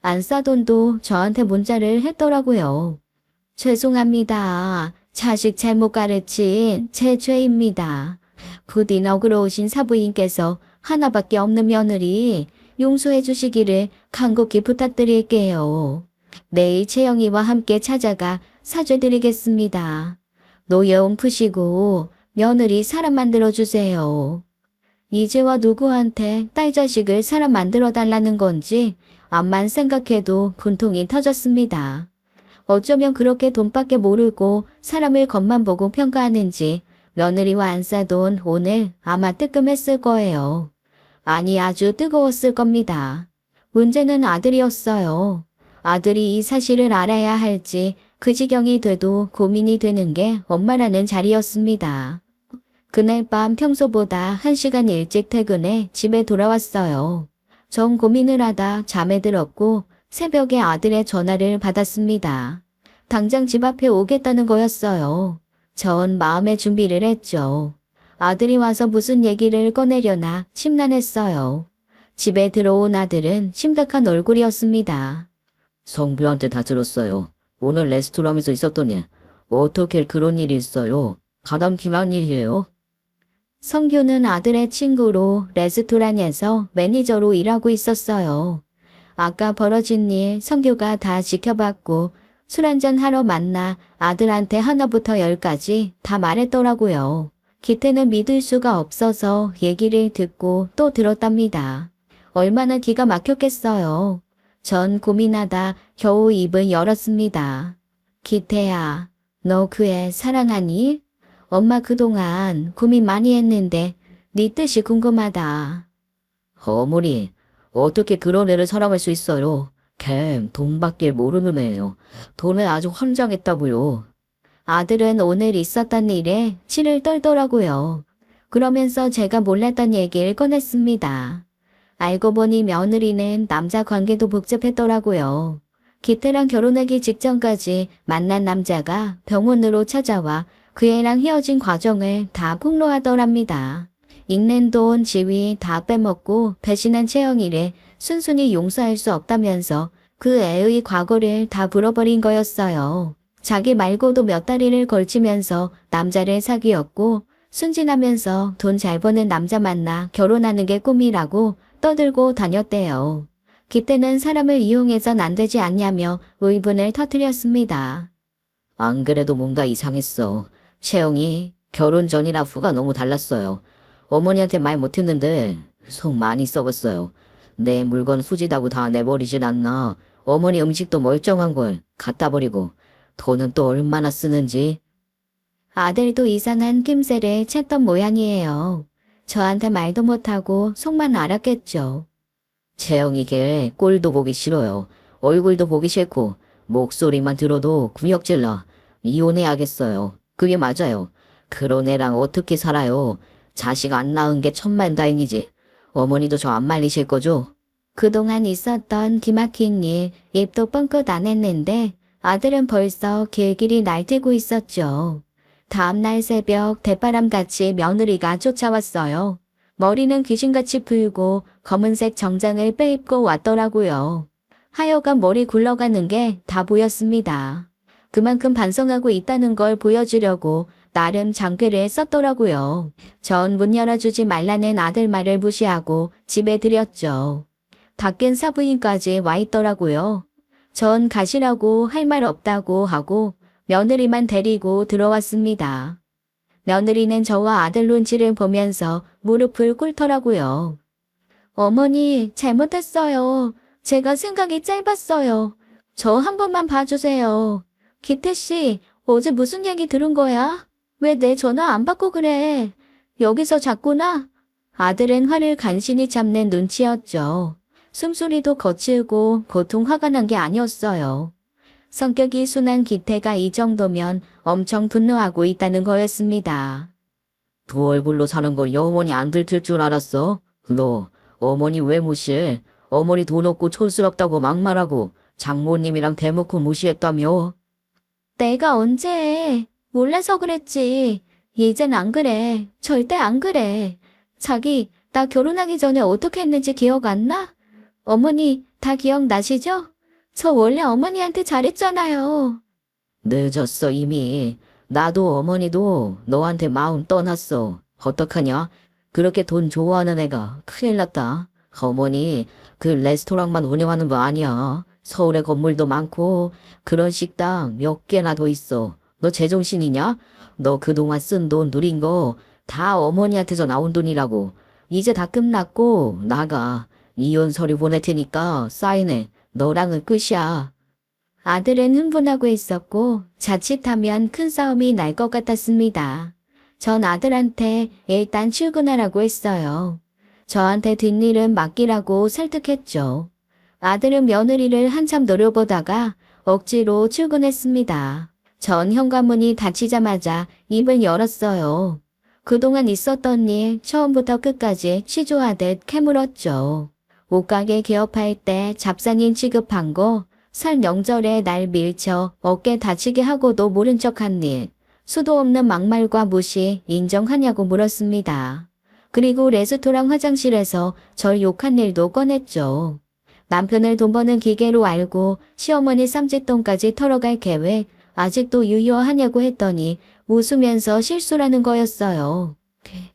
안사돈도 저한테 문자를 했더라고요. 죄송합니다. 자식 잘못 가르친 제 죄입니다. 부디 너그러우신 사부인께서 하나밖에 없는 며느리 용서해 주시기를 간곡히 부탁드릴게요. 내일 채영이와 함께 찾아가 사죄드리겠습니다. 노여움 푸시고 며느리 사람 만들어주세요. 이제와 누구한테 딸 자식을 사람 만들어달라는 건지 암만 생각해도 분통이 터졌습니다. 어쩌면 그렇게 돈밖에 모르고 사람을 겉만 보고 평가하는지 며느리와 안사돈 오늘 아마 뜨끔했을 거예요. 아니 아주 뜨거웠을 겁니다. 문제는 아들이었어요. 아들이 이 사실을 알아야 할지 그 지경이 돼도 고민이 되는 게 엄마라는 자리였습니다. 그날 밤 평소보다 1시간 일찍 퇴근해 집에 돌아왔어요. 전 고민을 하다 잠에 들었고 새벽에 아들의 전화를 받았습니다. 당장 집 앞에 오겠다는 거였어요. 전 마음의 준비를 했죠. 아들이 와서 무슨 얘기를 꺼내려나 심란했어요. 집에 들어온 아들은 심각한 얼굴이었습니다. 성규한테 다 들었어요. 오늘 레스토랑에서 있었더니 어떻게 그런 일이 있어요? 가담키만 일이에요? 성규는 아들의 친구로 레스토랑에서 매니저로 일하고 있었어요. 아까 벌어진 일 성규가 다 지켜봤고 술 한잔 하러 만나 아들한테 하나부터 열까지 다 말했더라고요. 기태는 믿을 수가 없어서 얘기를 듣고 또 들었답니다. 얼마나 기가 막혔겠어요. 전 고민하다 겨우 입을 열었습니다. 기태야, 너 그 애 사랑하니? 엄마 그동안 고민 많이 했는데 네 뜻이 궁금하다. 어머니, 어떻게 그런 애를 사랑할 수 있어요? 걔 돈밖에 모르는 애예요. 돈에 아주 환장했다고요. 아들은 오늘 있었던 일에 치를 떨더라고요. 그러면서 제가 몰랐던 얘기를 꺼냈습니다. 알고 보니 며느리는 남자 관계도 복잡했더라고요. 기태랑 결혼하기 직전까지 만난 남자가 병원으로 찾아와 그 애랑 헤어진 과정을 다 폭로하더랍니다. 읽는 돈, 지위 다 빼먹고 배신한 채영이를 순순히 용서할 수 없다면서 그 애의 과거를 다 불어버린 거였어요. 자기 말고도 몇 다리를 걸치면서 남자를 사귀었고 순진하면서 돈 잘 버는 남자 만나 결혼하는 게 꿈이라고 떠들고 다녔대요. 기태는 사람을 이용해선 안 되지 않냐며 의분을 터뜨렸습니다. 안 그래도 뭔가 이상했어. 채영이 결혼 전이나 후가 너무 달랐어요. 어머니한테 말 못했는데 속 많이 썩었어요. 내 물건 후지다고 다 내버리질 않나. 어머니 음식도 멀쩡한 걸 갖다 버리고 돈은 또 얼마나 쓰는지. 아들도 이상한 낌새를 챘던 모양이에요. 저한테 말도 못하고 속만 알았겠죠. 채영이 걔 꼴도 보기 싫어요. 얼굴도 보기 싫고 목소리만 들어도 구역질러. 이혼해야겠어요. 그게 맞아요. 그런 애랑 어떻게 살아요. 자식 안 낳은 게 천만다행이지. 어머니도 저 안 말리실 거죠? 그동안 있었던 기막힌 일 입도 뻥끗 안 했는데 아들은 벌써 길길이 날뛰고 있었죠. 다음날 새벽 대바람같이 며느리가 쫓아왔어요. 머리는 귀신같이 풀고 검은색 정장을 빼입고 왔더라고요. 하여간 머리 굴러가는 게 다 보였습니다. 그만큼 반성하고 있다는 걸 보여주려고 나름 장괴를 썼더라고요. 전 문 열어주지 말라는 아들 말을 무시하고 집에 들였죠. 밖엔 사부인까지 와 있더라고요. 전 가시라고 할 말 없다고 하고 며느리만 데리고 들어왔습니다. 며느리는 저와 아들 눈치를 보면서 무릎을 꿇더라고요. 어머니, 잘못했어요. 제가 생각이 짧았어요. 저 한 번만 봐주세요. 기태씨, 어제 무슨 얘기 들은 거야? 왜 내 전화 안 받고 그래? 여기서 잤구나? 아들은 화를 간신히 참는 눈치였죠. 숨소리도 거칠고 보통 화가 난 게 아니었어요. 성격이 순한 기태가 이 정도면 엄청 분노하고 있다는 거였습니다. 두 얼굴로 사는 거 영원히 안 들킬 줄 알았어? 너 어머니 왜 무시해? 어머니 돈 없고 촌스럽다고 막말하고 장모님이랑 대놓고 무시했다며? 내가 언제 해? 몰라서 그랬지. 이젠 안 그래. 절대 안 그래. 자기, 나 결혼하기 전에 어떻게 했는지 기억 안 나? 어머니, 다 기억나시죠? 저 원래 어머니한테 잘했잖아요. 늦었어 이미. 나도 어머니도 너한테 마음 떠났어. 어떡하냐? 그렇게 돈 좋아하는 애가 큰일 났다. 어머니 그 레스토랑만 운영하는 거 아니야. 서울에 건물도 많고 그런 식당 몇 개나 더 있어. 너 제정신이냐? 너 그동안 쓴 돈 누린 거 다 어머니한테서 나온 돈이라고. 이제 다 끝났고 나가. 이혼 서류 보낼 테니까 사인해. 너랑은 끝이야. 아들은 흥분하고 있었고 자칫하면 큰 싸움이 날 것 같았습니다. 전 아들한테 일단 출근하라고 했어요. 저한테 뒷일은 맡기라고 설득했죠. 아들은 며느리를 한참 노려보다가 억지로 출근했습니다. 전 현관문이 닫히자마자 입을 열었어요. 그동안 있었던 일 처음부터 끝까지 취조하듯 캐물었죠. 옷가게 개업할 때 잡상인 취급한 거, 설 명절에 날 밀쳐 어깨 다치게 하고도 모른 척한 일, 수도 없는 막말과 무시 인정하냐고 물었습니다. 그리고 레스토랑 화장실에서 절 욕한 일도 꺼냈죠. 남편을 돈 버는 기계로 알고 시어머니 쌈짓돈까지 털어갈 계획 아직도 유효하냐고 했더니 웃으면서 실수라는 거였어요.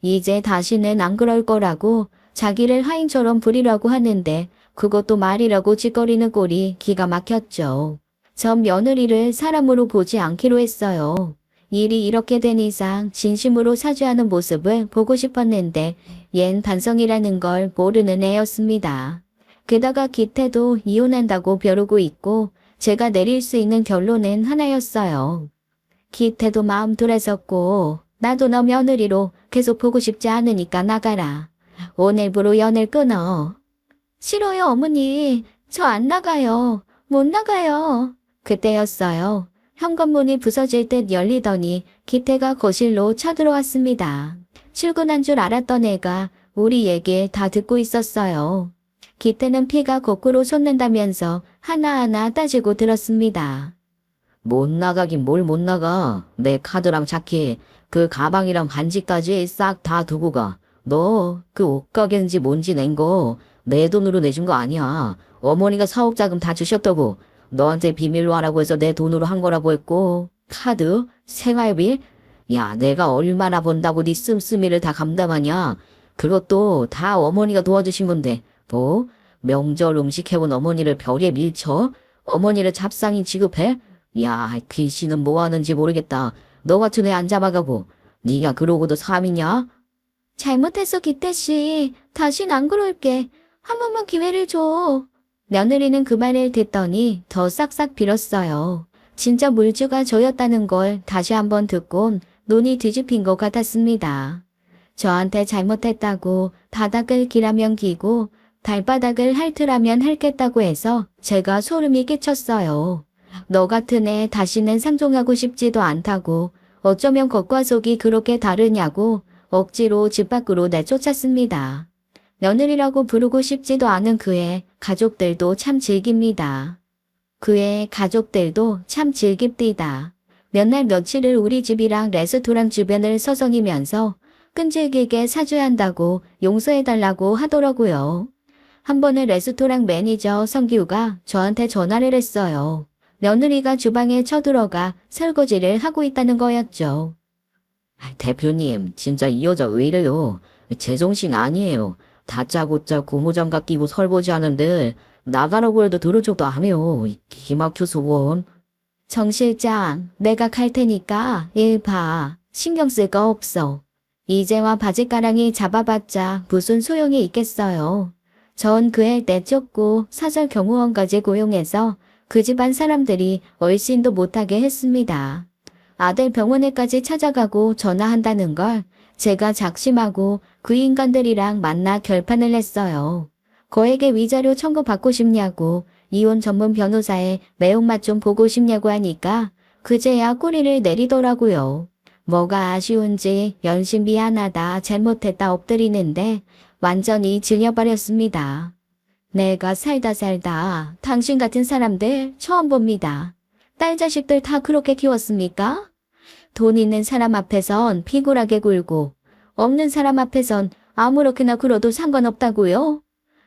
이제 다시는 안 그럴 거라고 자기를 하인처럼 부리라고 하는데 그것도 말이라고 짓거리는 꼴이 기가 막혔죠. 전 며느리를 사람으로 보지 않기로 했어요. 일이 이렇게 된 이상 진심으로 사죄하는 모습을 보고 싶었는데 얜 반성이라는 걸 모르는 애였습니다. 게다가 기태도 이혼한다고 벼르고 있고 제가 내릴 수 있는 결론은 하나였어요. 기태도 마음 돌아섰고 나도 너 며느리로 계속 보고 싶지 않으니까 나가라. 오늘부로 연을 끊어. 싫어요 어머니. 저 안 나가요. 못 나가요. 그때였어요. 현관문이 부서질 듯 열리더니 기태가 거실로 쳐들어왔습니다. 출근한 줄 알았던 애가 우리 얘기 다 듣고 있었어요. 기태는 피가 거꾸로 솟는다면서 하나하나 따지고 들었습니다. 못 나가긴 뭘 못 나가. 내 카드랑 자켓, 그 가방이랑 반지까지 싹 다 두고 가. 너 그 옷가게인지 뭔지 낸 거 내 돈으로 내준 거 아니야. 어머니가 사업 자금 다 주셨다고. 너한테 비밀로 하라고 해서 내 돈으로 한 거라고 했고. 카드? 생활비? 야, 내가 얼마나 번다고 네 씀씀이를 다 감당하냐. 그것도 다 어머니가 도와주신 건데. 뭐? 명절 음식 해온 어머니를 벼리에 밀쳐? 어머니를 잡상인 취급해? 야, 귀신은 뭐 하는지 모르겠다. 너 같은 애 안 잡아가고. 네가 그러고도 삶이냐? 잘못했어 기태씨. 다신 안 그럴게. 한 번만 기회를 줘. 며느리는 그 말을 듣더니 더 싹싹 빌었어요. 진짜 물주가 저였다는 걸 다시 한번 듣곤 눈이 뒤집힌 것 같았습니다. 저한테 잘못했다고 바닥을 기라면 기고 발바닥을 핥으라면 핥겠다고 해서 제가 소름이 끼쳤어요. 너 같은 애 다시는 상종하고 싶지도 않다고 어쩌면 겉과 속이 그렇게 다르냐고 억지로 집 밖으로 내쫓았습니다. 며느리라고 부르고 싶지도 않은 그의 가족들도 참 즐깁니다. 그의 가족들도 참 즐깁디다. 몇 날 며칠을 우리 집이랑 레스토랑 주변을 서성이면서 끈질기게 사줘야 한다고 용서해달라고 하더라고요. 한 번은 레스토랑 매니저 성규가 저한테 전화를 했어요. 며느리가 주방에 쳐들어가 설거지를 하고 있다는 거였죠. 대표님, 진짜 이 여자 왜 이래요? 제정신 아니에요. 다짜고짜 고무장갑 끼고 설거지 하는데 나가라고 해도 들을 척도 안 해요. 기막혀서 원. 정 실장, 내가 갈 테니까 일 봐. 신경 쓸 거 없어. 이제와 바짓가랑이 잡아봤자 무슨 소용이 있겠어요. 전 그 애 내쫓고 사설 경호원까지 고용해서 그 집안 사람들이 얼씬도 못하게 했습니다. 아들 병원에까지 찾아가고 전화한다는 걸 제가 작심하고 그 인간들이랑 만나 결판을 냈어요. 거에게 위자료 청구받고 싶냐고 이혼 전문 변호사의 매운맛 좀 보고 싶냐고 하니까 그제야 꼬리를 내리더라고요. 뭐가 아쉬운지 연신 미안하다 잘못했다 엎드리는데 완전히 질려버렸습니다. 내가 살다 당신 같은 사람들 처음 봅니다. 딸 자식들 다 그렇게 키웠습니까? 돈 있는 사람 앞에선 피굴하게 굴고 없는 사람 앞에선 아무렇게나 굴어도 상관없다고요?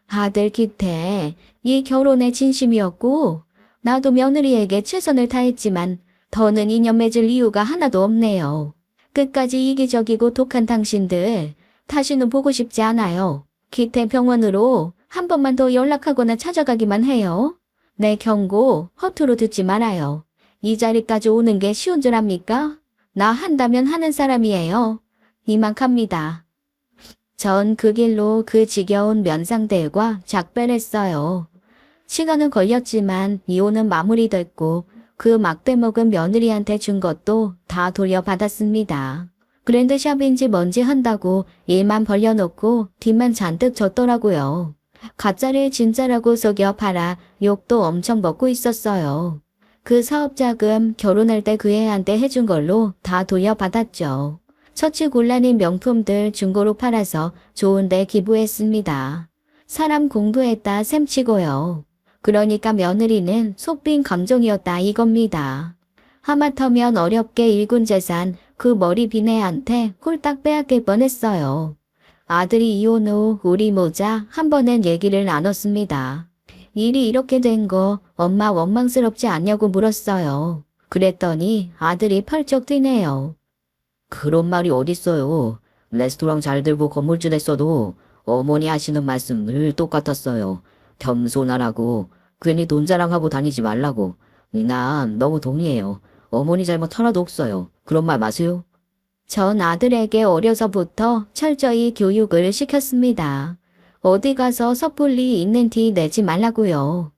아들 기태, 이 결혼의 진심이었고 나도 며느리에게 최선을 다했지만 더는 인연 맺을 이유가 하나도 없네요. 끝까지 이기적이고 독한 당신들 다시는 보고 싶지 않아요. 기태 병원으로 한 번만 더 연락하거나 찾아가기만 해요. 내 경고 허투루 듣지 말아요. 이 자리까지 오는 게 쉬운 줄 압니까? 나 한다면 하는 사람이에요. 이만갑니다. 전 그 길로 그 지겨운 면상들과 작별했어요. 시간은 걸렸지만 이혼은 마무리됐고 그 막대 먹은 며느리한테 준 것도 다 돌려받았습니다. 브랜드샵인지 뭔지 한다고 일만 벌려놓고 뒷만 잔뜩 졌더라고요. 가짜를 진짜라고 속여 팔아 욕도 엄청 먹고 있었어요. 그 사업자금 결혼할 때 그 애한테 해준 걸로 다 돌려받았죠. 처치곤란인 명품들 중고로 팔아서 좋은데 기부했습니다. 사람 공부했다 셈치고요. 그러니까 며느리는 속빈 감정이었다 이겁니다. 하마터면 어렵게 일군 재산 그 머리 빈 애한테 홀딱 빼앗길 뻔했어요. 아들이 이혼 후 우리 모자 한 번은 얘기를 나눴습니다. 일이 이렇게 된 거 엄마 원망스럽지 않냐고 물었어요. 그랬더니 아들이 펄쩍 뛰네요. 그런 말이 어딨어요. 레스토랑 잘 들고 건물주 했어도 어머니 하시는 말씀 늘 똑같았어요. 겸손하라고, 괜히 돈 자랑하고 다니지 말라고. 난 너무 동의해요. 어머니 잘못 하나도 없어요. 그런 말 마세요. 전 아들에게 어려서부터 철저히 교육을 시켰습니다. 어디 가서 섣불리 있는 티 내지 말라고요.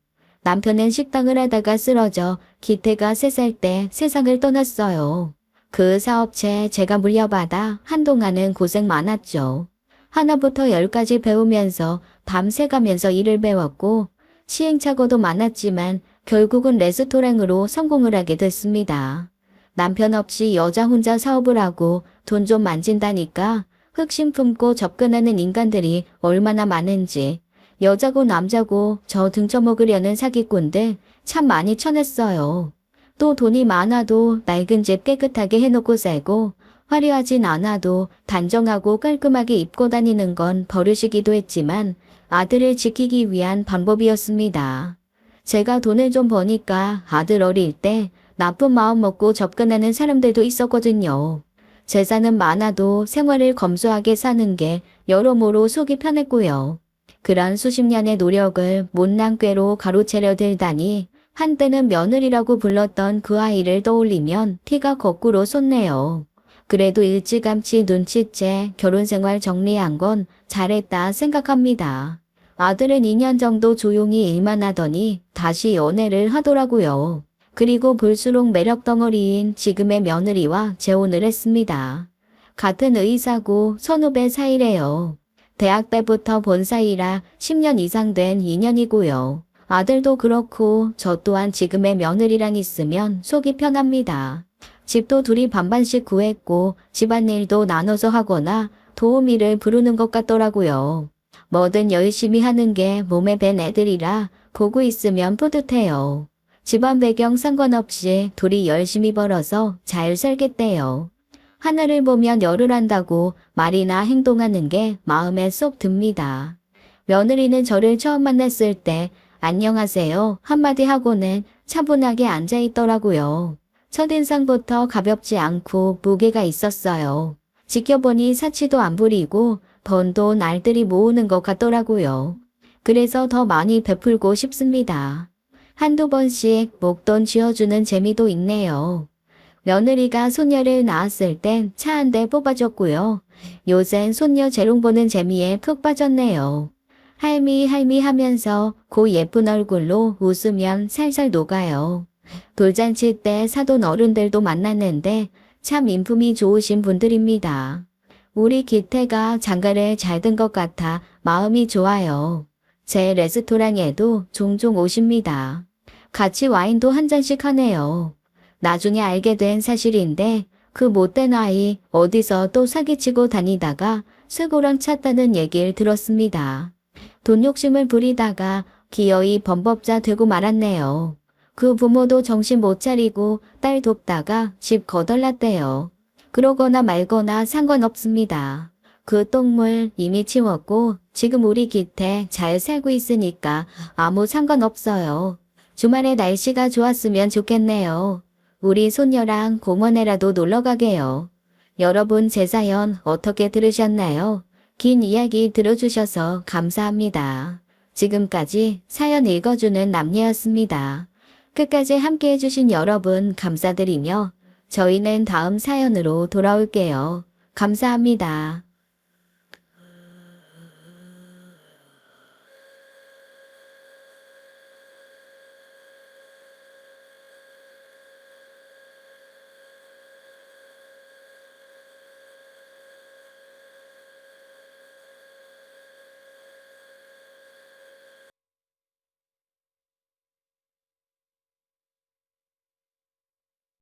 남편은 식당을 하다가 쓰러져 기태가 3살 때 세상을 떠났어요. 그 사업체 제가 물려받아 한동안은 고생 많았죠. 하나부터 10까지 배우면서 밤새 가면서 일을 배웠고 시행착오도 많았지만 결국은 레스토랑으로 성공을 하게 됐습니다. 남편 없이 여자 혼자 사업을 하고 돈 좀 만진다니까 흑심 품고 접근하는 인간들이 얼마나 많은지 여자고 남자고 저 등쳐먹으려는 사기꾼들 참 많이 쳐냈어요. 또 돈이 많아도 낡은 집 깨끗하게 해놓고 살고 화려하진 않아도 단정하고 깔끔하게 입고 다니는 건 버릇이기도 했지만 아들을 지키기 위한 방법이었습니다. 제가 돈을 좀 버니까 아들 어릴 때 나쁜 마음 먹고 접근하는 사람들도 있었거든요. 재산은 많아도 생활을 검소하게 사는 게 여러모로 속이 편했고요. 그런 수십 년의 노력을 못난 꾀로 가로채려 들다니 한때는 며느리라고 불렀던 그 아이를 떠올리면 피가 거꾸로 솟네요. 그래도 일찌감치 눈치채 결혼생활 정리한 건 잘했다 생각합니다. 아들은 2년 정도 조용히 일만 하더니 다시 연애를 하더라고요. 그리고 볼수록 매력 덩어리인 지금의 며느리와 재혼을 했습니다. 같은 의사고 선후배 사이래요. 대학 때부터 본 사이라 10년 이상 된 인연이고요. 아들도 그렇고 저 또한 지금의 며느리랑 있으면 속이 편합니다. 집도 둘이 반반씩 구했고 집안일도 나눠서 하거나 도우미를 부르는 것 같더라고요. 뭐든 열심히 하는 게 몸에 밴 애들이라 보고 있으면 뿌듯해요. 집안 배경 상관없이 둘이 열심히 벌어서 잘 살겠대요. 하늘을 보면 열을 한다고 말이나 행동하는 게 마음에 쏙 듭니다. 며느리는 저를 처음 만났을 때 안녕하세요 한마디 하고는 차분하게 앉아 있더라고요. 첫인상부터 가볍지 않고 무게가 있었어요. 지켜보니 사치도 안 부리고 번 돈 알뜰히 모으는 것 같더라고요. 그래서 더 많이 베풀고 싶습니다. 한두 번씩 목돈 쥐어주는 재미도 있네요. 며느리가 손녀를 낳았을 땐 차 한 대 뽑아줬고요. 요샌 손녀 재롱 보는 재미에 푹 빠졌네요. 할미 할미 하면서 고 예쁜 얼굴로 웃으면 살살 녹아요. 돌잔치 때 사돈 어른들도 만났는데 참 인품이 좋으신 분들입니다. 우리 기태가 장가를 잘 든 것 같아 마음이 좋아요. 제 레스토랑에도 종종 오십니다. 같이 와인도 한 잔씩 하네요. 나중에 알게 된 사실인데 그 못된 아이 어디서 또 사기치고 다니다가 수고랑 찼다는 얘기를 들었습니다. 돈 욕심을 부리다가 기어이 범법자 되고 말았네요. 그 부모도 정신 못 차리고 딸 돕다가 집 거덜났대요. 그러거나 말거나 상관없습니다. 그 똥물 이미 치웠고 지금 우리 기태 잘 살고 있으니까 아무 상관없어요. 주말에 날씨가 좋았으면 좋겠네요. 우리 손녀랑 공원에라도 놀러 가게요. 여러분 제 사연 어떻게 들으셨나요? 긴 이야기 들어주셔서 감사합니다. 지금까지 사연 읽어주는 남녀였습니다. 끝까지 함께 해주신 여러분 감사드리며 저희는 다음 사연으로 돌아올게요. 감사합니다.